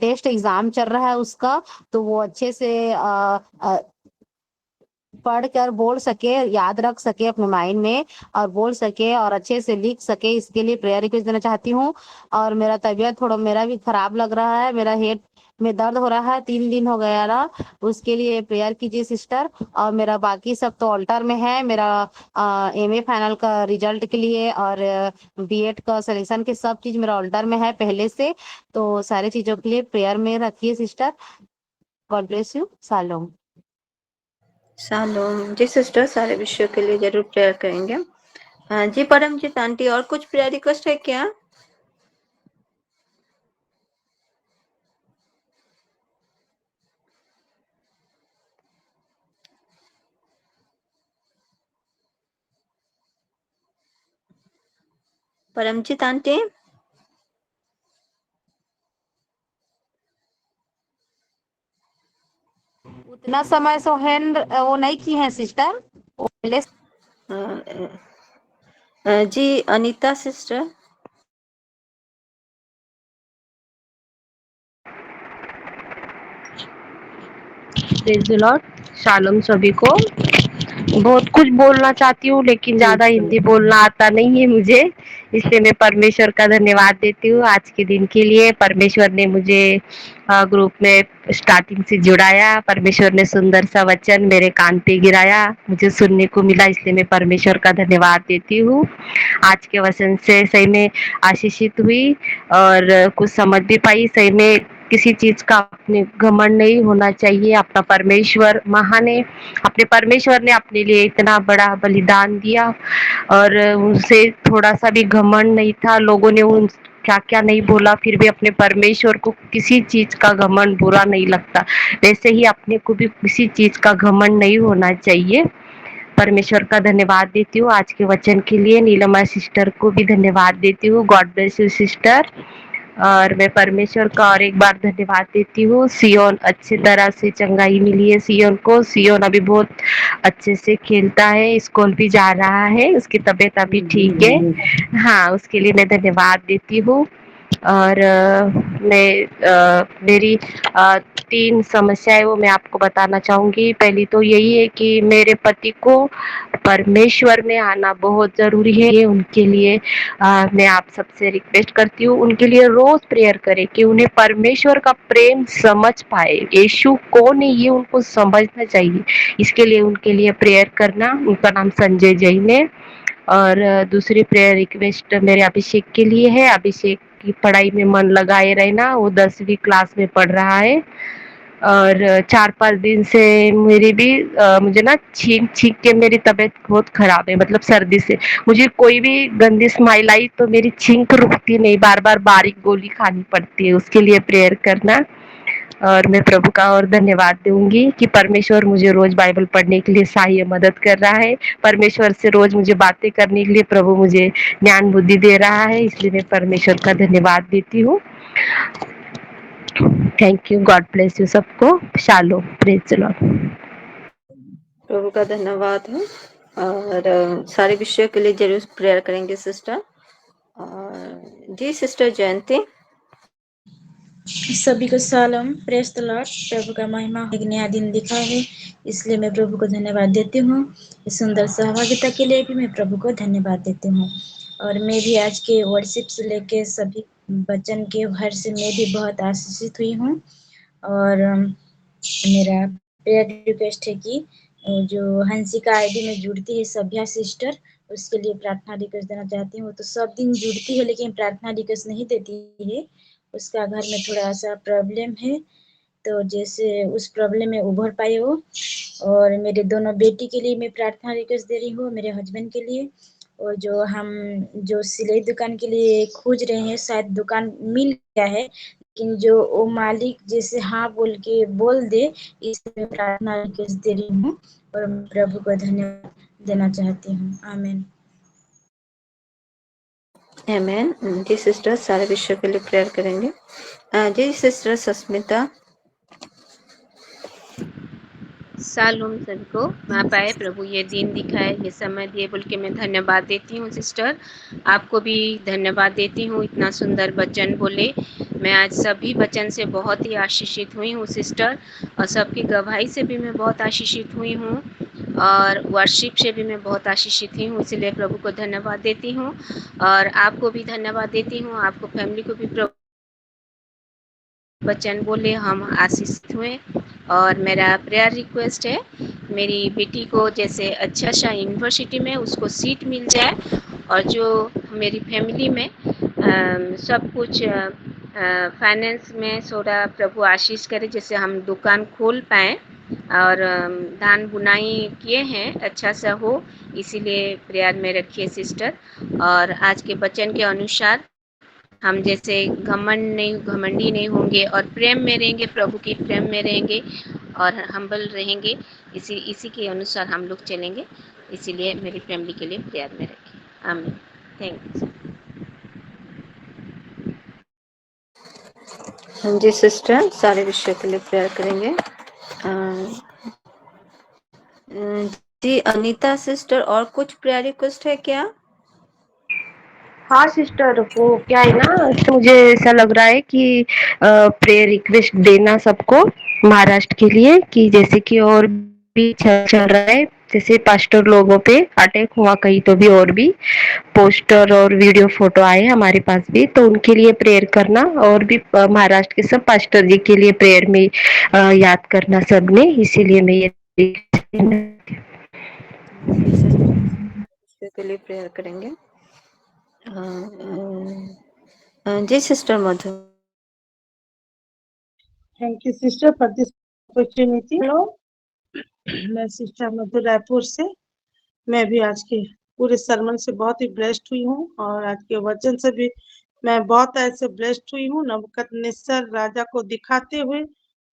टेस्ट एग्जाम चल रहा है उसका, तो वो अच्छे से पढ़ कर बोल सके, याद रख सके अपने माइंड में और बोल सके और अच्छे से लिख सके, इसके लिए प्रेयर रिक्वेस्ट देना चाहती हूँ। और मेरा तबीयत थोड़ा मेरा भी खराब लग रहा है, मेरा हेड में दर्द हो रहा है, 3 दिन हो गया ना, उसके लिए प्रेयर कीजिए सिस्टर। और मेरा बाकी सब तो ऑल्टर में है, मेरा एमए फाइनल का रिजल्ट के लिए और बीएड का सिलेक्शन के सब चीज मेरा ऑल्टर में है पहले से, तो सारी चीजों के लिए प्रेयर में रखिए sister. God bless you. Shalom. Shalom. जी सिस्टर, सारे विषयों के लिए जरूर प्रेयर करेंगे। जी परमजीत आंटी, और कुछ प्रेयर रिक्वेस्ट है क्या? परमजीत आंटी। उतना समय से हैंड वो नहीं की है सिस्टर, वो पहले जी Anita sister. Praise the lord. Shalom सभी को। बहुत कुछ बोलना चाहती हूँ लेकिन ज्यादा हिंदी बोलना आता नहीं है मुझे, इसलिए मैं परमेश्वर का धन्यवाद देती हूँ आज के दिन के लिए। परमेश्वर ने मुझे ग्रुप में स्टार्टिंग से जुड़ाया, परमेश्वर ने सुंदर सा वचन मेरे कान पे गिराया, मुझे सुनने को मिला, इसलिए मैं परमेश्वर का धन्यवाद देती हूँ। आज के वचन से सही में आशीषित हुई और कुछ समझ भी पाई। सही में किसी चीज का अपने घमंड नहीं होना चाहिए। अपना परमेश्वर महान है, अपने परमेश्वर ने अपने लिए इतना बड़ा बलिदान दिया और उनसे थोड़ा सा भी घमंड नहीं था। लोगों ने उन क्या क्या नहीं बोला, फिर भी अपने परमेश्वर को किसी चीज का घमंड बुरा नहीं लगता। वैसे ही अपने को भी किसी चीज का घमंड नहीं होना चाहिए। परमेश्वर का धन्यवाद देती हूँ आज के वचन के लिए। नीलमा सिस्टर को भी धन्यवाद देती हूँ। God bless you sister. और मैं परमेश्वर का और एक बार धन्यवाद देती हूँ। सियोन अच्छी तरह से चंगाई मिली है सियोन को। सियोन अभी बहुत अच्छे से खेलता है, स्कूल भी जा रहा है, उसकी तबीयत अभी ठीक है। हाँ, उसके लिए मैं धन्यवाद देती हूँ। और मेरी 3 समस्याएं वो मैं आपको बताना चाहूंगी। पहली तो यही है कि मेरे पति को परमेश्वर में आना बहुत जरूरी है। उनके लिए मैं आप सबसे रिक्वेस्ट करती हूँ, उनके लिए रोज प्रेयर करें कि उन्हें परमेश्वर का प्रेम समझ पाए। यीशु कौन है ये उनको समझना चाहिए, इसके लिए उनके लिए प्रेयर करना। उनका नाम संजय जैन है। और दूसरी प्रेयर रिक्वेस्ट मेरे अभिषेक के लिए है। अभिषेक की पढ़ाई में मन लगाए रहना, वो 10वीं क्लास में पढ़ रहा है। और 4-5 दिन से मेरी भी मुझे ना छींक छींक के मेरी तबीयत बहुत खराब है, मतलब सर्दी से। मुझे कोई भी गंदी स्माइल आई तो मेरी छींक रुकती नहीं, बार बार बारीक गोली खानी पड़ती है। उसके लिए प्रेयर करना। और मैं प्रभु का और धन्यवाद दूंगी कि परमेश्वर मुझे रोज बाइबल पढ़ने के लिए सहाय मदद कर रहा है। परमेश्वर से रोज मुझे बातें करने के लिए प्रभु मुझे ज्ञान बुद्धि दे रहा है, इसलिए मैं परमेश्वर का धन्यवाद देती हूँ। Thank you, God bless you सबको। Shalom, praise the lord. प्रभु का धन्यवाद है। और सारे विषयों के लिए जरूर प्रेयर करेंगे सिस्टर। और जी सिस्टर जयंती। सभी को सलाम, प्रेज द लॉर्ड। प्रभु का महिमा एक नया दिन दिखा है, इसलिए मैं प्रभु को धन्यवाद देती हूँ। इस सुंदर सहभागिता के लिए भी मैं प्रभु को धन्यवाद देती हूँ। और मैं भी आज के वर्शिप से लेके सभी वचन के भर से मैं भी बहुत आशीषित हुई हूँ। और मेरा प्रेयर रिक्वेस्ट है कि जो हंसिका आईडी में जुड़ती है सभ्या सिस्टर, उसके लिए प्रार्थना रिक्वेस्ट देना चाहती हूँ। तो सब दिन जुड़ती है लेकिन प्रार्थना रिक्वेस्ट नहीं देती है। उसका घर में थोड़ा सा प्रॉब्लम है, तो जैसे उस प्रॉब्लम में उभर पाए वो। और मेरे दोनों बेटी के लिए मैं प्रार्थना रिक्वेस्ट दे रही हूँ, मेरे हस्बैंड के लिए। और जो सिलाई दुकान के लिए खोज रहे हैं, शायद दुकान मिल गया है, लेकिन जो वो मालिक जैसे हाँ बोल के बोल दे, इसलिए प्रार्थना रिक्वेस्ट दे रही हूँ। और प्रभु को धन्यवाद देना चाहती हूँ। आमीन। आमीन। जी सिस्टर सारे विषयों के लिए प्रेयर करेंगे। जी सिस्टर सस्मिता। शालोम सभी को। मैं पाए प्रभु ये दिन दिखाए, ये समय दिए बोल के मैं धन्यवाद देती हूँ सिस्टर। आपको भी धन्यवाद देती हूँ, इतना सुंदर वचन बोले। मैं आज सभी वचन से बहुत ही आशीषित हुई हूँ सिस्टर, और सबकी गवाही से भी मैं बहुत आशीषित हुई हूँ, और वर्शिप से भी मैं बहुत आशीषित हुई हूँ। इसलिए प्रभु को धन्यवाद देती हूँ, और आपको भी धन्यवाद देती हूँ। आपको फैमिली को भी प्रभु वचन बोले हम आशीषित हुए। और मेरा प्रेयर रिक्वेस्ट है, मेरी बेटी को जैसे अच्छा सा यूनिवर्सिटी में उसको सीट मिल जाए, और जो मेरी फैमिली में सब कुछ फाइनेंस में थोड़ा प्रभु आशीष करे, जैसे हम दुकान खोल पाएँ। और धान बुनाई किए हैं, अच्छा सा हो, इसीलिए प्रेयर में रखिए सिस्टर। और आज के वचन के अनुसार हम जैसे घमंडी नहीं होंगे, और प्रेम में रहेंगे, प्रभु की प्रेम में रहेंगे, और हम्बल रहेंगे। इसी के अनुसार हम लोग चलेंगे। इसीलिए मेरी फैमिली के लिए प्रेयर में रखें। आमीन। Thank you. जी सिस्टर सारे विषयों के लिए प्रेयर करेंगे। जी अनीता सिस्टर, और कुछ प्रेयर रिक्वेस्ट है क्या? हाँ सिस्टर, वो क्या है ना, तो मुझे ऐसा लग रहा है कि प्रेयर रिक्वेस्ट देना सबको महाराष्ट्र के लिए, कि जैसे कि और भी चल रहा है, जैसे पास्टर लोगों पे अटैक हुआ कहीं, तो भी और भी पोस्टर और वीडियो फोटो आए हमारे पास भी, तो उनके लिए प्रेयर करना। और भी महाराष्ट्र के सब पास्टर जी के लिए प्रेयर में याद करना सबने, इसीलिए मैं ये के लिए प्रेयर करेंगे। जी sister Madhu. Thank you sister for this opportunity. Hello, मैं सिस्टर मधु रायपुर से। मैं भी आज के पूरे सरमन से बहुत ही ब्लेस्ड हुई हूँ, और आज के वचन से भी मैं बहुत ऐसे ब्लेस्ड हुई हूँ। नबूकदनेस्सर राजा को दिखाते हुए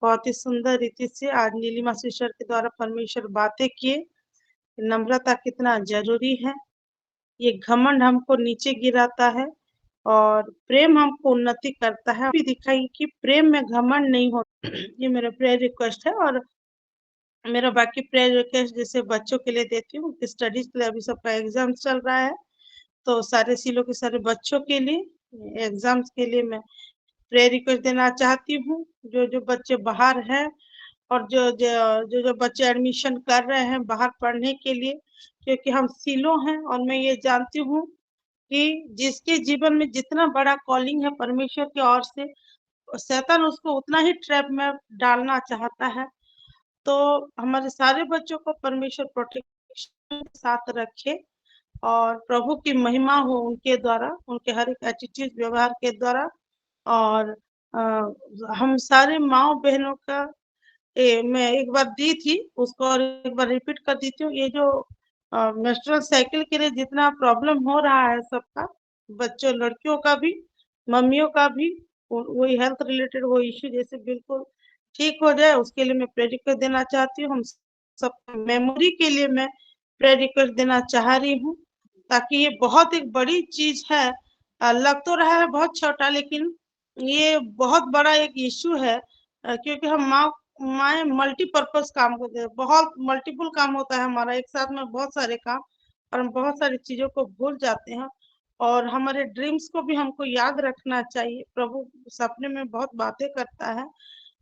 बहुत ही सुंदर रीति से आज नीलिमा सिस्टर के द्वारा परमेश्वर बातें किए। नम्रता कितना जरूरी है, ये घमंड हमको नीचे गिराता है और प्रेम हमको उन्नति करता है। भी दिखाई कि प्रेम में घमंड नहीं होता। ये मेरा प्रेयर रिक्वेस्ट है। और मेरा बाकी प्रेयर रिक्वेस्ट जैसे बच्चों के लिए देती हूँ, स्टडीज के लिए अभी सबका एग्जाम चल रहा है, तो सारे सिलों के सारे बच्चों के लिए एग्जाम्स के लिए मैं प्रेयर रिक्वेस्ट देना चाहती हूँ। जो जो बच्चे बाहर हैं, और जो बच्चे एडमिशन कर रहे हैं बाहर पढ़ने के लिए, क्योंकि हम सिलो हैं, और मैं ये जानती हूँ कि जिसके जीवन में जितना बड़ा कॉलिंग है परमेश्वर की ओर से, शैतान उसको उतना ही ट्रैप में डालना चाहता है। तो हमारे सारे बच्चों को परमेश्वर प्रोटेक्शन के साथ रखे, और प्रभु की महिमा हो उनके द्वारा, उनके हर एक एटीट्यूड व्यवहार के द्वारा। और हम सारे माँ बहनों का मैं एक बार दी थी उसको, और एक बार रिपीट कर देती हूँ। ये जो मेंस्ट्रुअल साइकिल के लिए जितना प्रॉब्लम हो रहा है सबका, बच्चों लड़कियों का भी, मम्मियों का भी, वही हेल्थ रिलेटेड वो इश्यू जैसे बिल्कुल ठीक हो जाए, उसके लिए मैं प्रेयर रिक्वेस्ट देना चाहती हूँ। हम सब मेमोरी के लिए मैं प्रेयर रिक्वेस्ट देना चाह रही हूँ, ताकि ये बहुत एक बड़ी चीज है। लग तो रहा है बहुत छोटा, लेकिन ये बहुत बड़ा एक इश्यू है, क्योंकि हम माए मल्टीपर्पज काम करते हैं, बहुत मल्टीपल काम होता है हमारा एक साथ में, बहुत सारे काम, और हम बहुत सारी चीजों को भूल जाते हैं। और हमारे ड्रीम्स को भी हमको याद रखना चाहिए। प्रभु सपने में बहुत बातें करता है,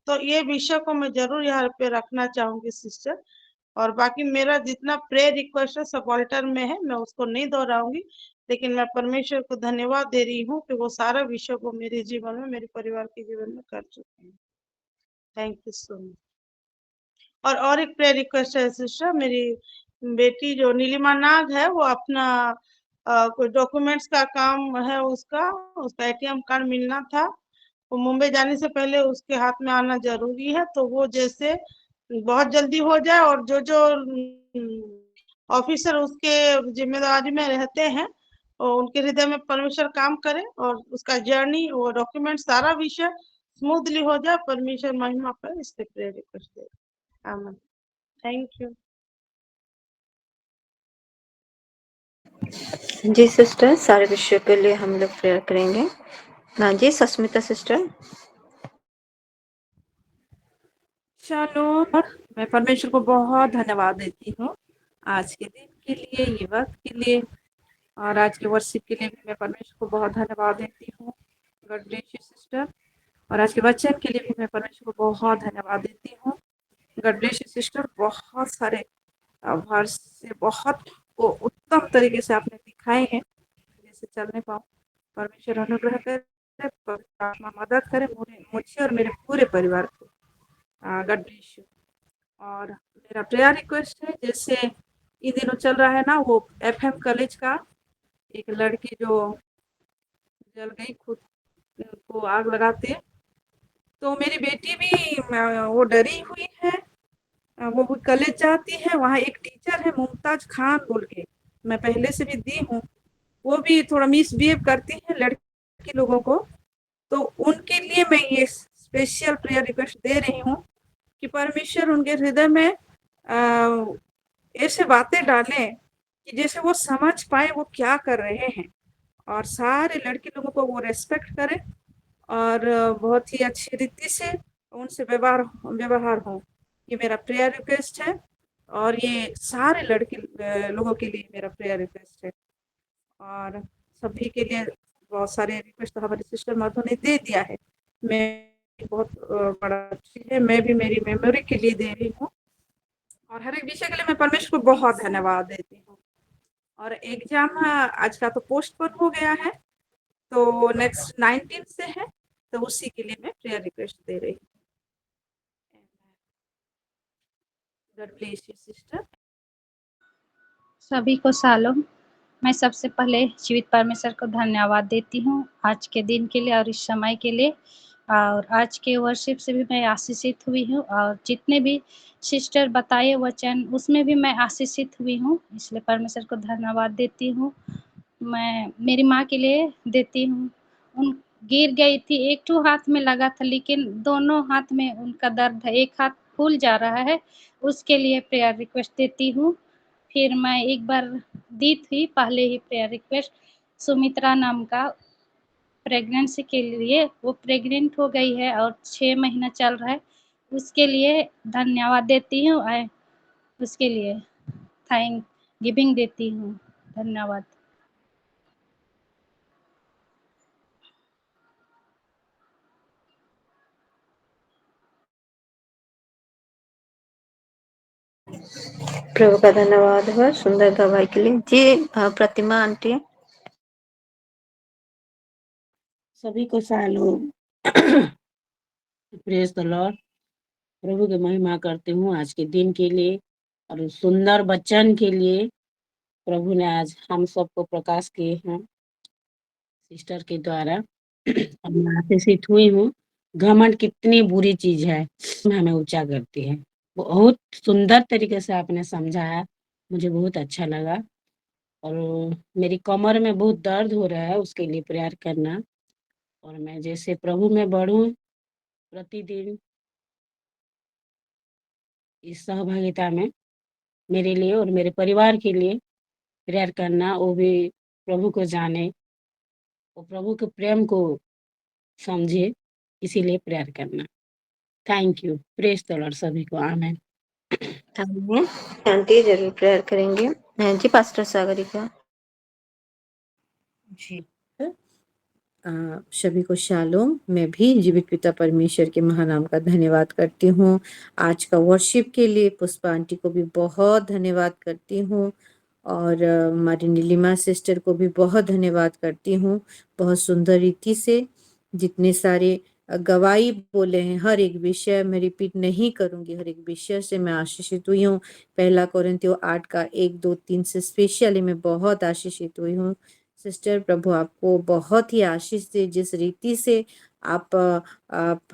तो ये विषय को मैं जरूर यहाँ पे रखना चाहूंगी सिस्टर। और बाकी मेरा जितना प्रेयर रिक्वेस्ट है सब ऑल्टर में है, मैं उसको नहीं दोहराऊंगी, लेकिन मैं परमेश्वर को धन्यवाद दे रही हूँ कि वो सारा विषय को मेरे जीवन में, मेरे परिवार के जीवन में कर चुके हैं। Thank you so much. और एक प्रेयर रिक्वेस्ट है सिस्टर, मेरी बेटी जो नीलिमा नाग है, वो अपना कोई डॉक्यूमेंट्स का काम है उसका उसका एटीएम कार्ड मिलना था। वो मुंबई जाने से पहले उसके हाथ में आना जरूरी है, तो वो जैसे बहुत जल्दी हो जाए, और जो जो ऑफिसर उसके जिम्मेदारी में रहते हैं और उनके हृदय में परमेश्वर काम करे, और उसका जर्नी, वो डॉक्यूमेंट, सारा विषय स्मूथली हो जाए। परमेश्वर महिमा पर इसके प्रेयर रिक्वेस्ट दे। आमीन। Thank you. जी सिस्टर, सारे विषय के लिए हम लोग प्रेयर करेंगे। हाँ जी, सस्मिता सिस्टर। चलो, मैं परमेश्वर को बहुत धन्यवाद देती हूँ आज के दिन के लिए, ये वक्त के लिए, और आज के वर्शिप के लिए भी मैं परमेश्वर को बहुत धन्यवाद देती हूँ। God bless you sister. और आज के वचन के लिए भी मैं परमेश्वर को बहुत धन्यवाद देती हूँ। God bless you sister. बहुत सारे वर्ष से बहुत उत्तम तरीके से आपने दिखाए हैं, जैसे चलने पाऊँ। परमेश्वर अनुग्रह करे, पवित्र आत्मा मदद करे मुझे और मेरे पूरे परिवार को। God bless you. और मेरा प्रेयर रिक्वेस्ट है, जैसे इन दिनों चल रहा है ना वो एफएम कॉलेज का, एक लड़की जो जल गई खुद को आग लगाते, तो मेरी बेटी भी वो डरी हुई है। वो कॉलेज जाती है, वहाँ एक टीचर है मुमताज खान बोल के, मैं पहले से भी दी हूँ, वो भी थोड़ा मिसबिहेव करती है लड़की लोगों को। तो उनके लिए मैं ये स्पेशल प्रेयर रिक्वेस्ट दे रही हूँ कि परमेश्वर उनके हृदय में ऐसे बातें डालें कि जैसे वो समझ पाए वो क्या कर रहे हैं, और सारे लड़की लोगों को वो रेस्पेक्ट करें, और बहुत ही अच्छी रीति से उनसे व्यवहार हो। ये मेरा प्रेयर रिक्वेस्ट है, और ये सारे लड़के लोगों के लिए मेरा प्रेयर रिक्वेस्ट है। और सभी के लिए बहुत सारे रिक्वेस्ट हमारी सिस्टर मधु ने दे दिया है। मैं बहुत बड़ा चीज है, मैं भी मेरी मेमोरी के लिए दे रही हूँ, और हर एक विषय के लिए मैं परमेश्वर को बहुत धन्यवाद देती हूँ। और एग्जाम आज का तो पोस्टपोन हो गया है, तो नेक्स्ट 19 से है, तो उसी के लिए मैं प्रेयर रिक्वेस्ट दे रही हूँ। God bless you sister. सभी को शालोम। मैं सबसे पहले जीवित परमेश्वर को धन्यवाद देती हूँ आज के दिन के लिए और इस समय के लिए, और आज के वर्शिप से भी मैं आशीषित हुई हूँ, और जितने भी सिस्टर बताए वचन उसमें भी मैं आशीषित हुई हूँ, इसलिए परमेश्वर को धन्यवाद देती हूँ। मैं मेरी माँ के लिए देती हूँ। उन गिर गई थी, एक ठो हाथ में लगा था, लेकिन दोनों हाथ में उनका दर्द है, एक हाथ फूल जा रहा है, उसके लिए प्रेयर रिक्वेस्ट देती हूँ। फिर मैं एक बार दी थी पहले ही प्रेयर रिक्वेस्ट, सुमित्रा नाम का, प्रेगनेंसी के लिए। वो प्रेग्नेंट हो गई है और 6 महीना चल रहा है, उसके लिए धन्यवाद देती हूँ। उसके लिए थैंक गिविंग देती हूँ। धन्यवाद। प्रभु का धन्यवाद हो सुंदर दवाई के लिए। जी प्रतिमा आंटी। सभी को शालोम। Praise the lord. प्रभु की महिमा करती हूँ आज के दिन के लिए और सुंदर वचन के लिए। प्रभु ने आज हम सबको प्रकाश किए हैं सिस्टर के द्वारा। मैं आशीषित हुई हूँ। घमंड कितनी बुरी चीज है, हमें ऊंचा करती है। बहुत सुंदर तरीके से आपने समझाया, मुझे बहुत अच्छा लगा। और मेरी कमर में बहुत दर्द हो रहा है, उसके लिए प्रेयर करना। और मैं जैसे प्रभु में बढ़ूं, प्रतिदिन इस सहभागिता में मेरे लिए और मेरे परिवार के लिए प्रेयर करना, वो भी प्रभु को जाने, वो प्रभु के प्रेम को समझे, इसीलिए प्रेयर करना। Thank you. Praise the Lord सभी को। आमेन। आमीन। आंटी जरूर प्रेयर करेंगे। जी पास्टर सागरिका। जी सभी को शालोम। मैं भी जीवित पिता परमेश्वर के महानाम का धन्यवाद करती हूँ। आज का वर्शिप के लिए पुष्पा आंटी को भी बहुत धन्यवाद करती हूँ और हमारी नीलिमा सिस्टर को भी बहुत धन्यवाद करती हूँ। बहुत सुंदर रीति से जितने सारे गवाही बोले हैं, हर एक विषय मैं रिपीट नहीं करूंगी, हर एक विषय से मैं आशीषित हुई हूँ। पहला कोरिन्थियों 8 का 1, 2, 3 से स्पेशली मैं बहुत आशीषित हुई हूँ। सिस्टर प्रभु आपको बहुत ही आशीष दे। जिस रीति से आप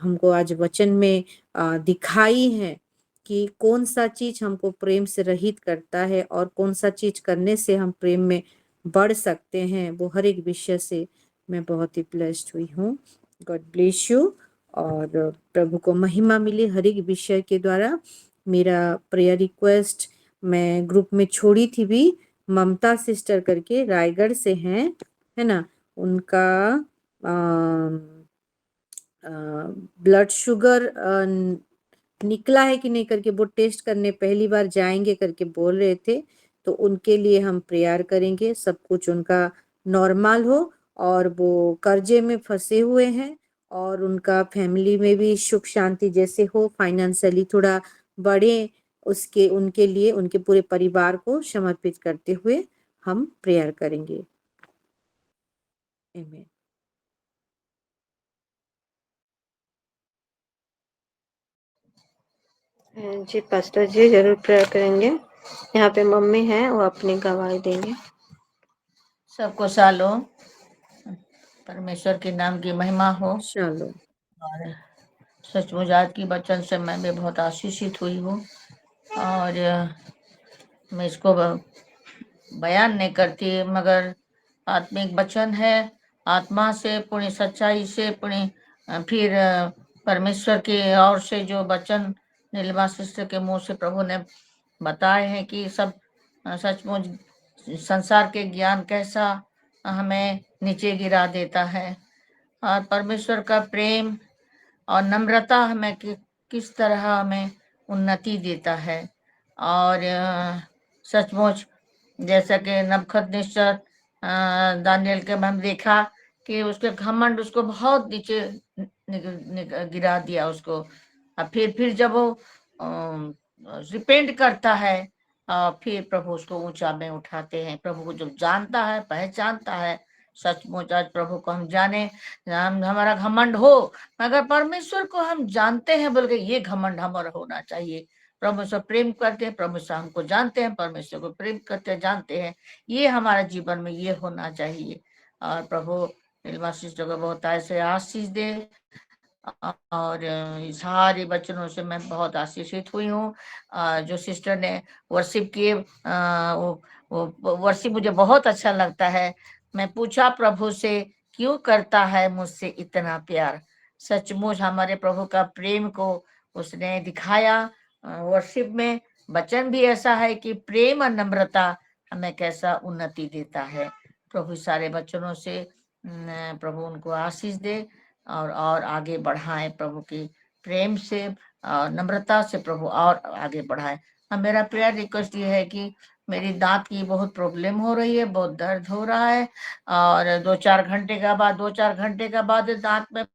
हमको आज वचन में दिखाई है कि कौन सा चीज हमको प्रेम से रहित करता है और कौन सा चीज करने से हम प्रेम में बढ़ सकते हैं, वो हर एक विषय से मैं बहुत ही ब्लेस्ड हुई हूँ। God bless you. और प्रभु को महिमा मिले हर एक विषय के द्वारा। मेरा प्रेयर रिक्वेस्ट मैं ग्रुप में छोड़ी थी भी, ममता सिस्टर करके रायगढ़ से हैं, है ना, उनका ब्लड शुगर निकला है कि नहीं करके वो टेस्ट करने पहली बार जाएंगे करके बोल रहे थे। तो उनके लिए हम प्रेयर करेंगे, सब कुछ उनका नॉर्मल हो और वो कर्जे में फंसे हुए हैं और उनका फैमिली में भी सुख शांति जैसे हो, फाइनेंशियली थोड़ा बढ़े, उसके उनके लिए उनके पूरे परिवार को समर्पित करते हुए हम प्रेयर करेंगे। आमीन। जी पास्टर जी जरूर प्रेयर करेंगे। यहाँ पे मम्मी है, वो अपनी गवाही देंगे। सबको शालोम। परमेश्वर के नाम की महिमा हो। शालोम। और सचमुच आज की वचन से मैं भी बहुत आशीषित हुई हूँ और मैं इसको बयान नहीं करती, मगर आत्मिक वचन है। आत्मा से पूरी सच्चाई से पूरी फिर परमेश्वर की ओर से जो वचन नीलिमा सिस्टर के मुंह से प्रभु ने बताए हैं कि सब सचमुच संसार के ज्ञान कैसा हमें नीचे गिरा देता है और परमेश्वर का प्रेम और नम्रता हमें किस तरह हमें उन्नति देता है। और सचमुच जैसा कि नबूकदनेस्सर दानियल के हम देखा कि उसके घमंड उसको बहुत नीचे गिरा दिया उसको। और फिर जब वो रिपेंट करता है फिर प्रभु उसको ऊंचा में उठाते हैं। प्रभु को जब जानता है, पहचानता है, सचमुच आज प्रभु को हम जाने, हमारा घमंड हो मगर परमेश्वर को हम जानते हैं बोल के ये घमंड हमारा होना चाहिए। परमेश्वर प्रेम करते हैं, परमेश्वर हमको जानते हैं, परमेश्वर को प्रेम करते जानते हैं, ये हमारा जीवन में ये होना चाहिए। और प्रभु नीलिमा सिस्टर को बहुत ऐसे आशीष दे और सारे वचनों से मैं बहुत आशीषित हुई हूँ। जो सिस्टर ने वर्शिप किए वो वर्शिप मुझे बहुत अच्छा लगता है। मैं पूछा प्रभु से क्यों करता है मुझसे इतना प्यार। सचमुच हमारे प्रभु का प्रेम को उसने दिखाया वर्शिप में। वचन भी ऐसा है कि प्रेम और नम्रता हमें कैसा उन्नति देता है। प्रभु सारे वचनों से प्रभु उनको आशीष दे और आगे बढ़ाए प्रभु की प्रेम से और नम्रता से प्रभु और आगे बढ़ाए। मेरा प्रेयर रिक्वेस्ट ये है कि मेरी दांत की बहुत प्रॉब्लम हो रही है, बहुत दर्द हो रहा है और 2-4 घंटे का बाद दांत में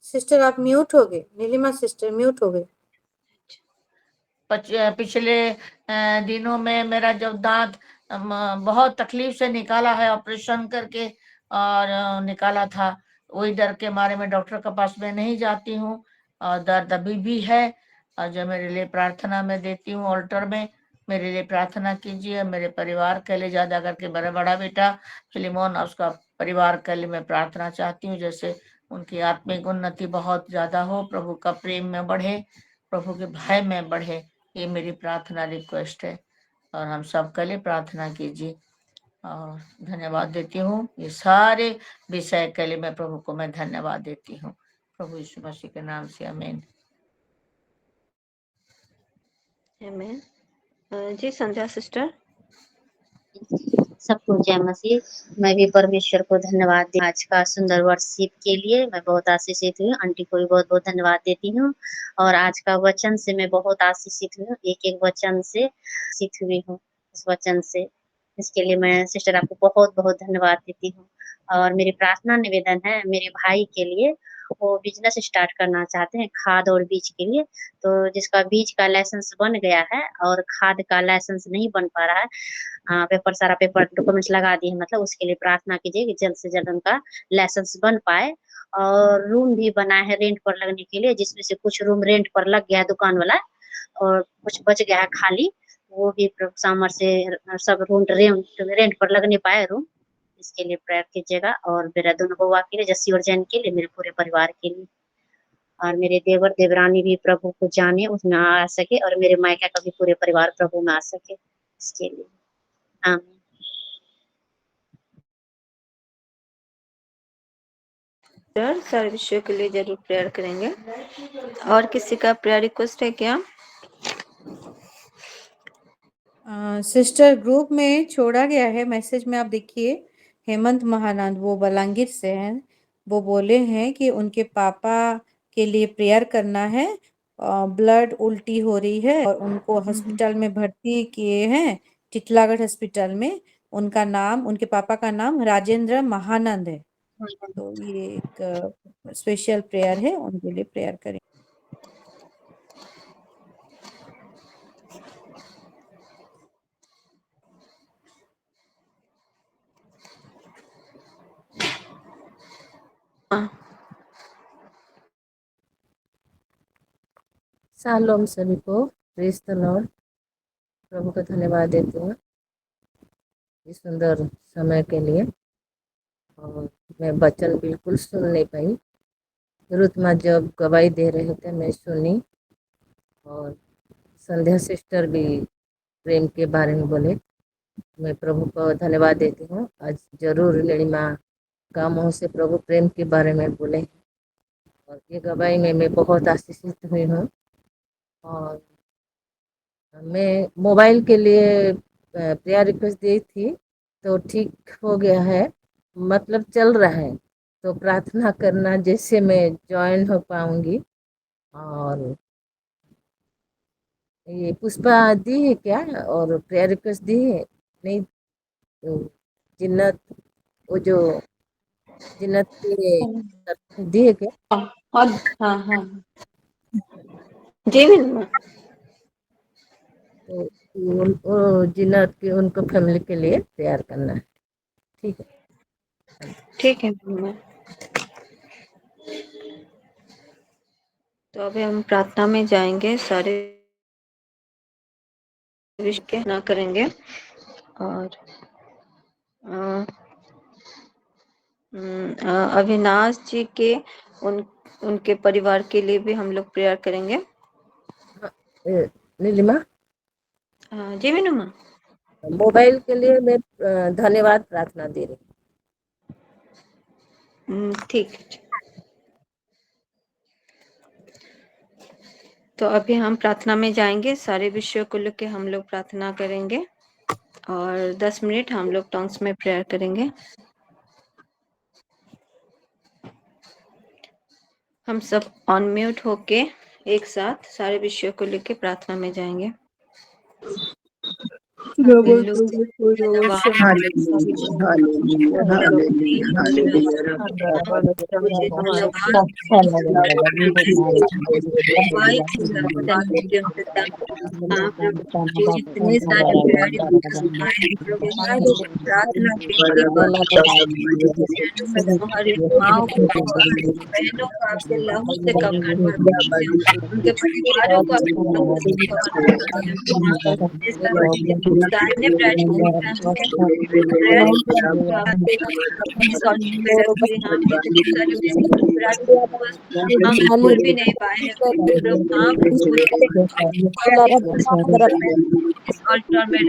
सिस्टर आप म्यूट हो गए, नीलिमा सिस्टर म्यूट हो गए। पिछले दिनों में मेरा जब दांत बहुत तकलीफ से निकाला है, ऑपरेशन करके और निकाला था, वही डर के मारे में डॉक्टर के पास में नहीं जाती हूँ और दर्द अभी भी है। और जो मेरे लिए प्रार्थना में देती हूँ ऑल्टर में, मेरे लिए प्रार्थना कीजिए, मेरे परिवार के लिए, ज्यादा करके मेरा बड़ा बेटा फिलिमोन और उसका परिवार के लिए मैं प्रार्थना चाहती हूँ, जैसे उनकी आत्मिक उन्नति बहुत ज्यादा हो, प्रभु का प्रेम में बढ़े, प्रभु के भय में बढ़े। ये मेरी प्रार्थना रिक्वेस्ट है और हम सब के लिए प्रार्थना कीजिए। और धन्यवाद देती हूँ ये सारे विषय के लिए, मैं प्रभु को मैं धन्यवाद देती हूँ प्रभु यीशु मसीह के नाम से। आमीन। आमीन। जी संध्या सिस्टर। सबको जय मसीह। मैं भी परमेश्वर को धन्यवाद दी आज का सुंदर वर्शिप के लिए। मैं बहुत आशीषित हुई, आंटी को भी बहुत बहुत धन्यवाद देती हूँ। और आज का वचन से मैं बहुत आशीषित हुई हूँ, एक एक वचन से सीख हुई हूँ इस वचन से। इसके लिए मैं सिस्टर आपको बहुत बहुत धन्यवाद देती हूँ। और मेरी प्रार्थना निवेदन है मेरे भाई के लिए, वो बिजनेस स्टार्ट करना चाहते हैं खाद और बीज के लिए। तो जिसका बीज का लाइसेंस बन गया है और खाद का लाइसेंस नहीं बन पा रहा है, सारा पेपर डॉक्यूमेंट्स लगा दिए हैं, मतलब उसके लिए प्रार्थना कीजिए कि जल्द से जल्द उनका लाइसेंस बन पाए। और रूम भी बना है रेंट पर लगने के लिए, जिसमें से कुछ रूम रेंट पर लग गया है दुकान वाला और कुछ बच गया है खाली। वो भी प्रभु सामर से सब रूम रेंट पर लगने पाए रूम, इसके लिए प्रेयर कीजिएगा। और मेरा दोनों बउआ के लिए, जस्सी और जैन के लिए, मेरे पूरे परिवार के लिए। और मेरे देवर देवरानी भी प्रभु को जाने, उसमें आ सके, और मेरे मायका का भी पूरे परिवार प्रभु में आ सके, इसके लिए आमीन। सर सारे विषयों के लिए जरूर प्रेयर करेंगे। और किसी का प्रेयर रिक्वेस्ट है क्या? सिस्टर ग्रुप में छोड़ा गया है मैसेज में, आप देखिए हेमंत महानंद, वो बलांगीर से हैं। वो बोले हैं कि उनके पापा के लिए प्रेयर करना है, ब्लड उल्टी हो रही है और उनको हॉस्पिटल में भर्ती किए हैं, टिटलागढ़ हॉस्पिटल में। उनका नाम, उनके पापा का नाम राजेंद्र महानंद है। तो ये एक स्पेशल प्रेयर है, उनके लिए प्रेयर करें। शालोम सभी को, प्रेज द लॉर्ड। प्रभु का धन्यवाद देते हैं इस सुंदर समय के लिए। और मैं वचन बिल्कुल सुन नहीं पाई, रुत माँ जब गवाही दे रहे थे मैं सुनी, और संध्या सिस्टर भी प्रेम के बारे में बोले। मैं प्रभु को धन्यवाद देती हूँ। आज जरूर मेरी माँ का मुँह से प्रभु प्रेम के बारे में बोले, और ये गवाही में मैं बहुत आशीषित हुई हूँ। और मैं मोबाइल के लिए प्रेयर रिक्वेस्ट दी थी, तो ठीक हो गया है, मतलब चल रहा है। तो प्रार्थना करना जैसे मैं ज्वाइन हो पाऊंगी। और ये पुष्पा दी है क्या, और प्रेयर रिक्वेस्ट दी है? नहीं, तो जिन्नत, वो जो जिन्नत के दी है क्या? हाँ हाँ हाँ जी मैम। तो जिन्नत के उनको फैमिली के लिए प्रेयर करना है। ठीक है, ठीक है मैम। तो अभी हम प्रार्थना में जाएंगे, सारे विषय ना करेंगे। और अविनाश जी के उनके परिवार के लिए भी हम लोग प्रेयर करेंगे। नीलिमा जी मीनू, मोबाइल के लिए मैं धन्यवाद प्रार्थना दे रही हूँ। ठीक है। तो अभी हम प्रार्थना में जाएंगे, सारे विषयों को लेकर हम लोग प्रार्थना करेंगे और 10 मिनट हम लोग टंग्स में प्रेयर करेंगे। हम सब ऑन म्यूट होके एक साथ सारे विषयों को लेकर प्रार्थना में जाएंगे। जितने सारे प्रार्थना हमारी माओ को, बहनों को आपके लहू से कवर करते, उनके परिवारों को हम बोल भी नहीं पाए हैं, इस अल्टर में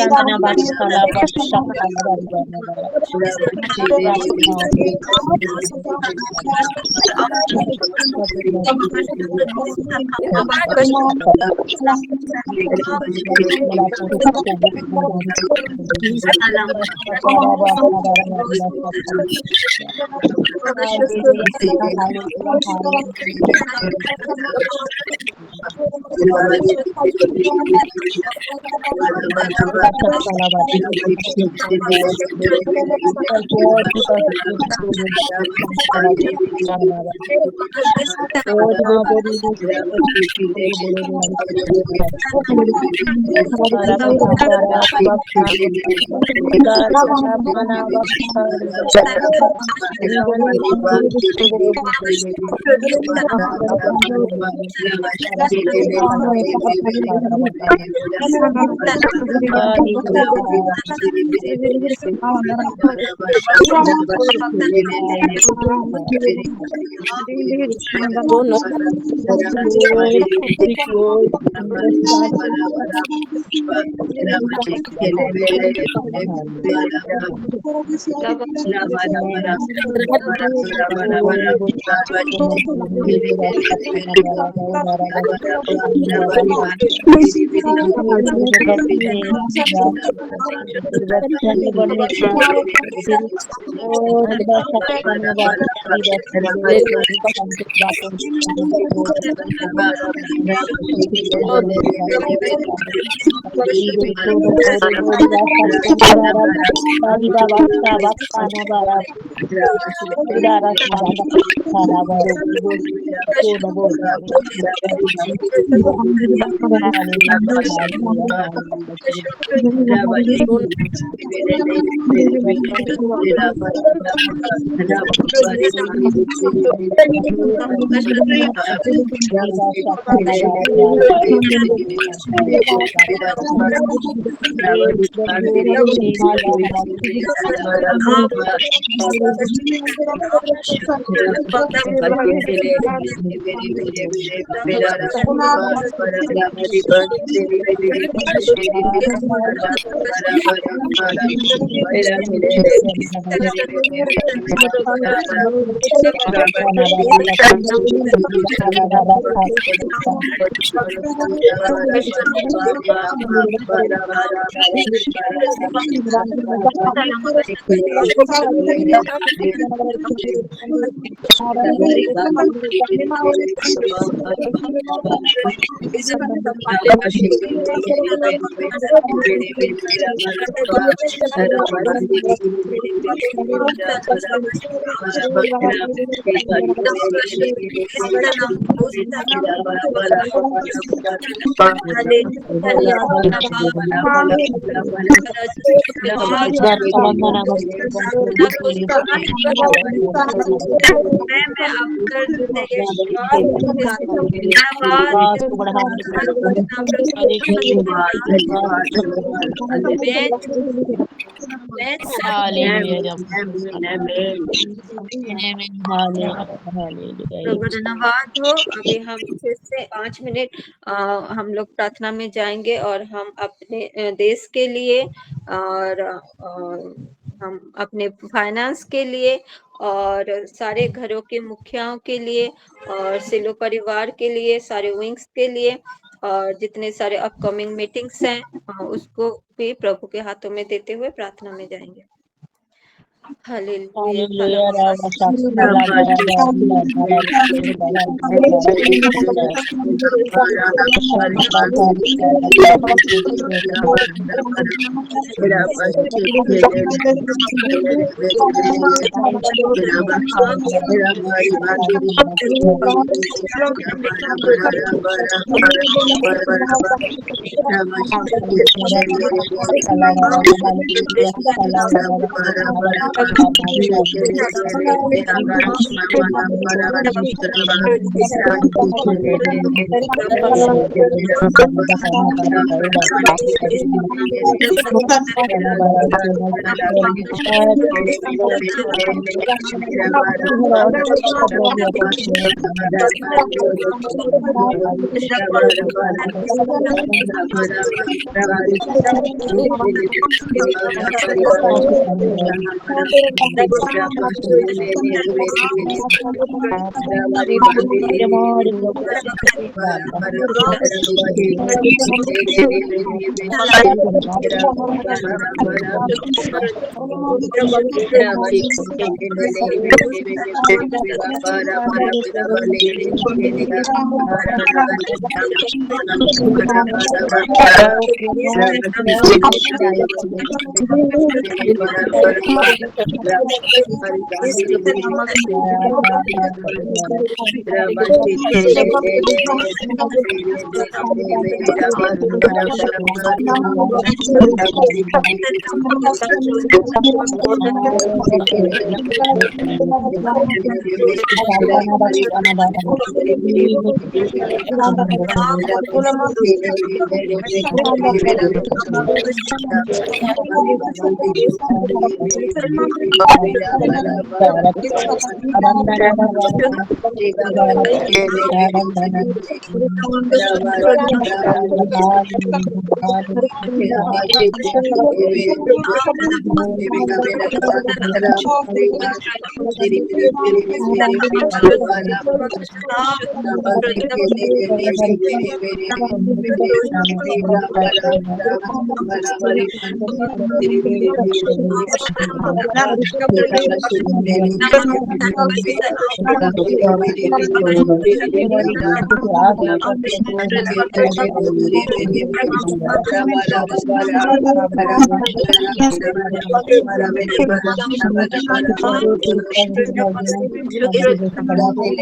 Ramana Vaskala Vashakala प्रभु धन्यवाद हो। अभी हम फिर से 5 मिनट हम लोग प्रार्थना में जाएंगे और हम अपने देश के लिए और हम अपने फाइनेंस के लिए और सारे घरों के मुखियाओं के लिए और सिलो परिवार के लिए, सारे विंग्स के लिए और जितने सारे अपकमिंग मीटिंग्स हैं उसको भी प्रभु के हाथों में देते हुए प्रार्थना में जाएंगे।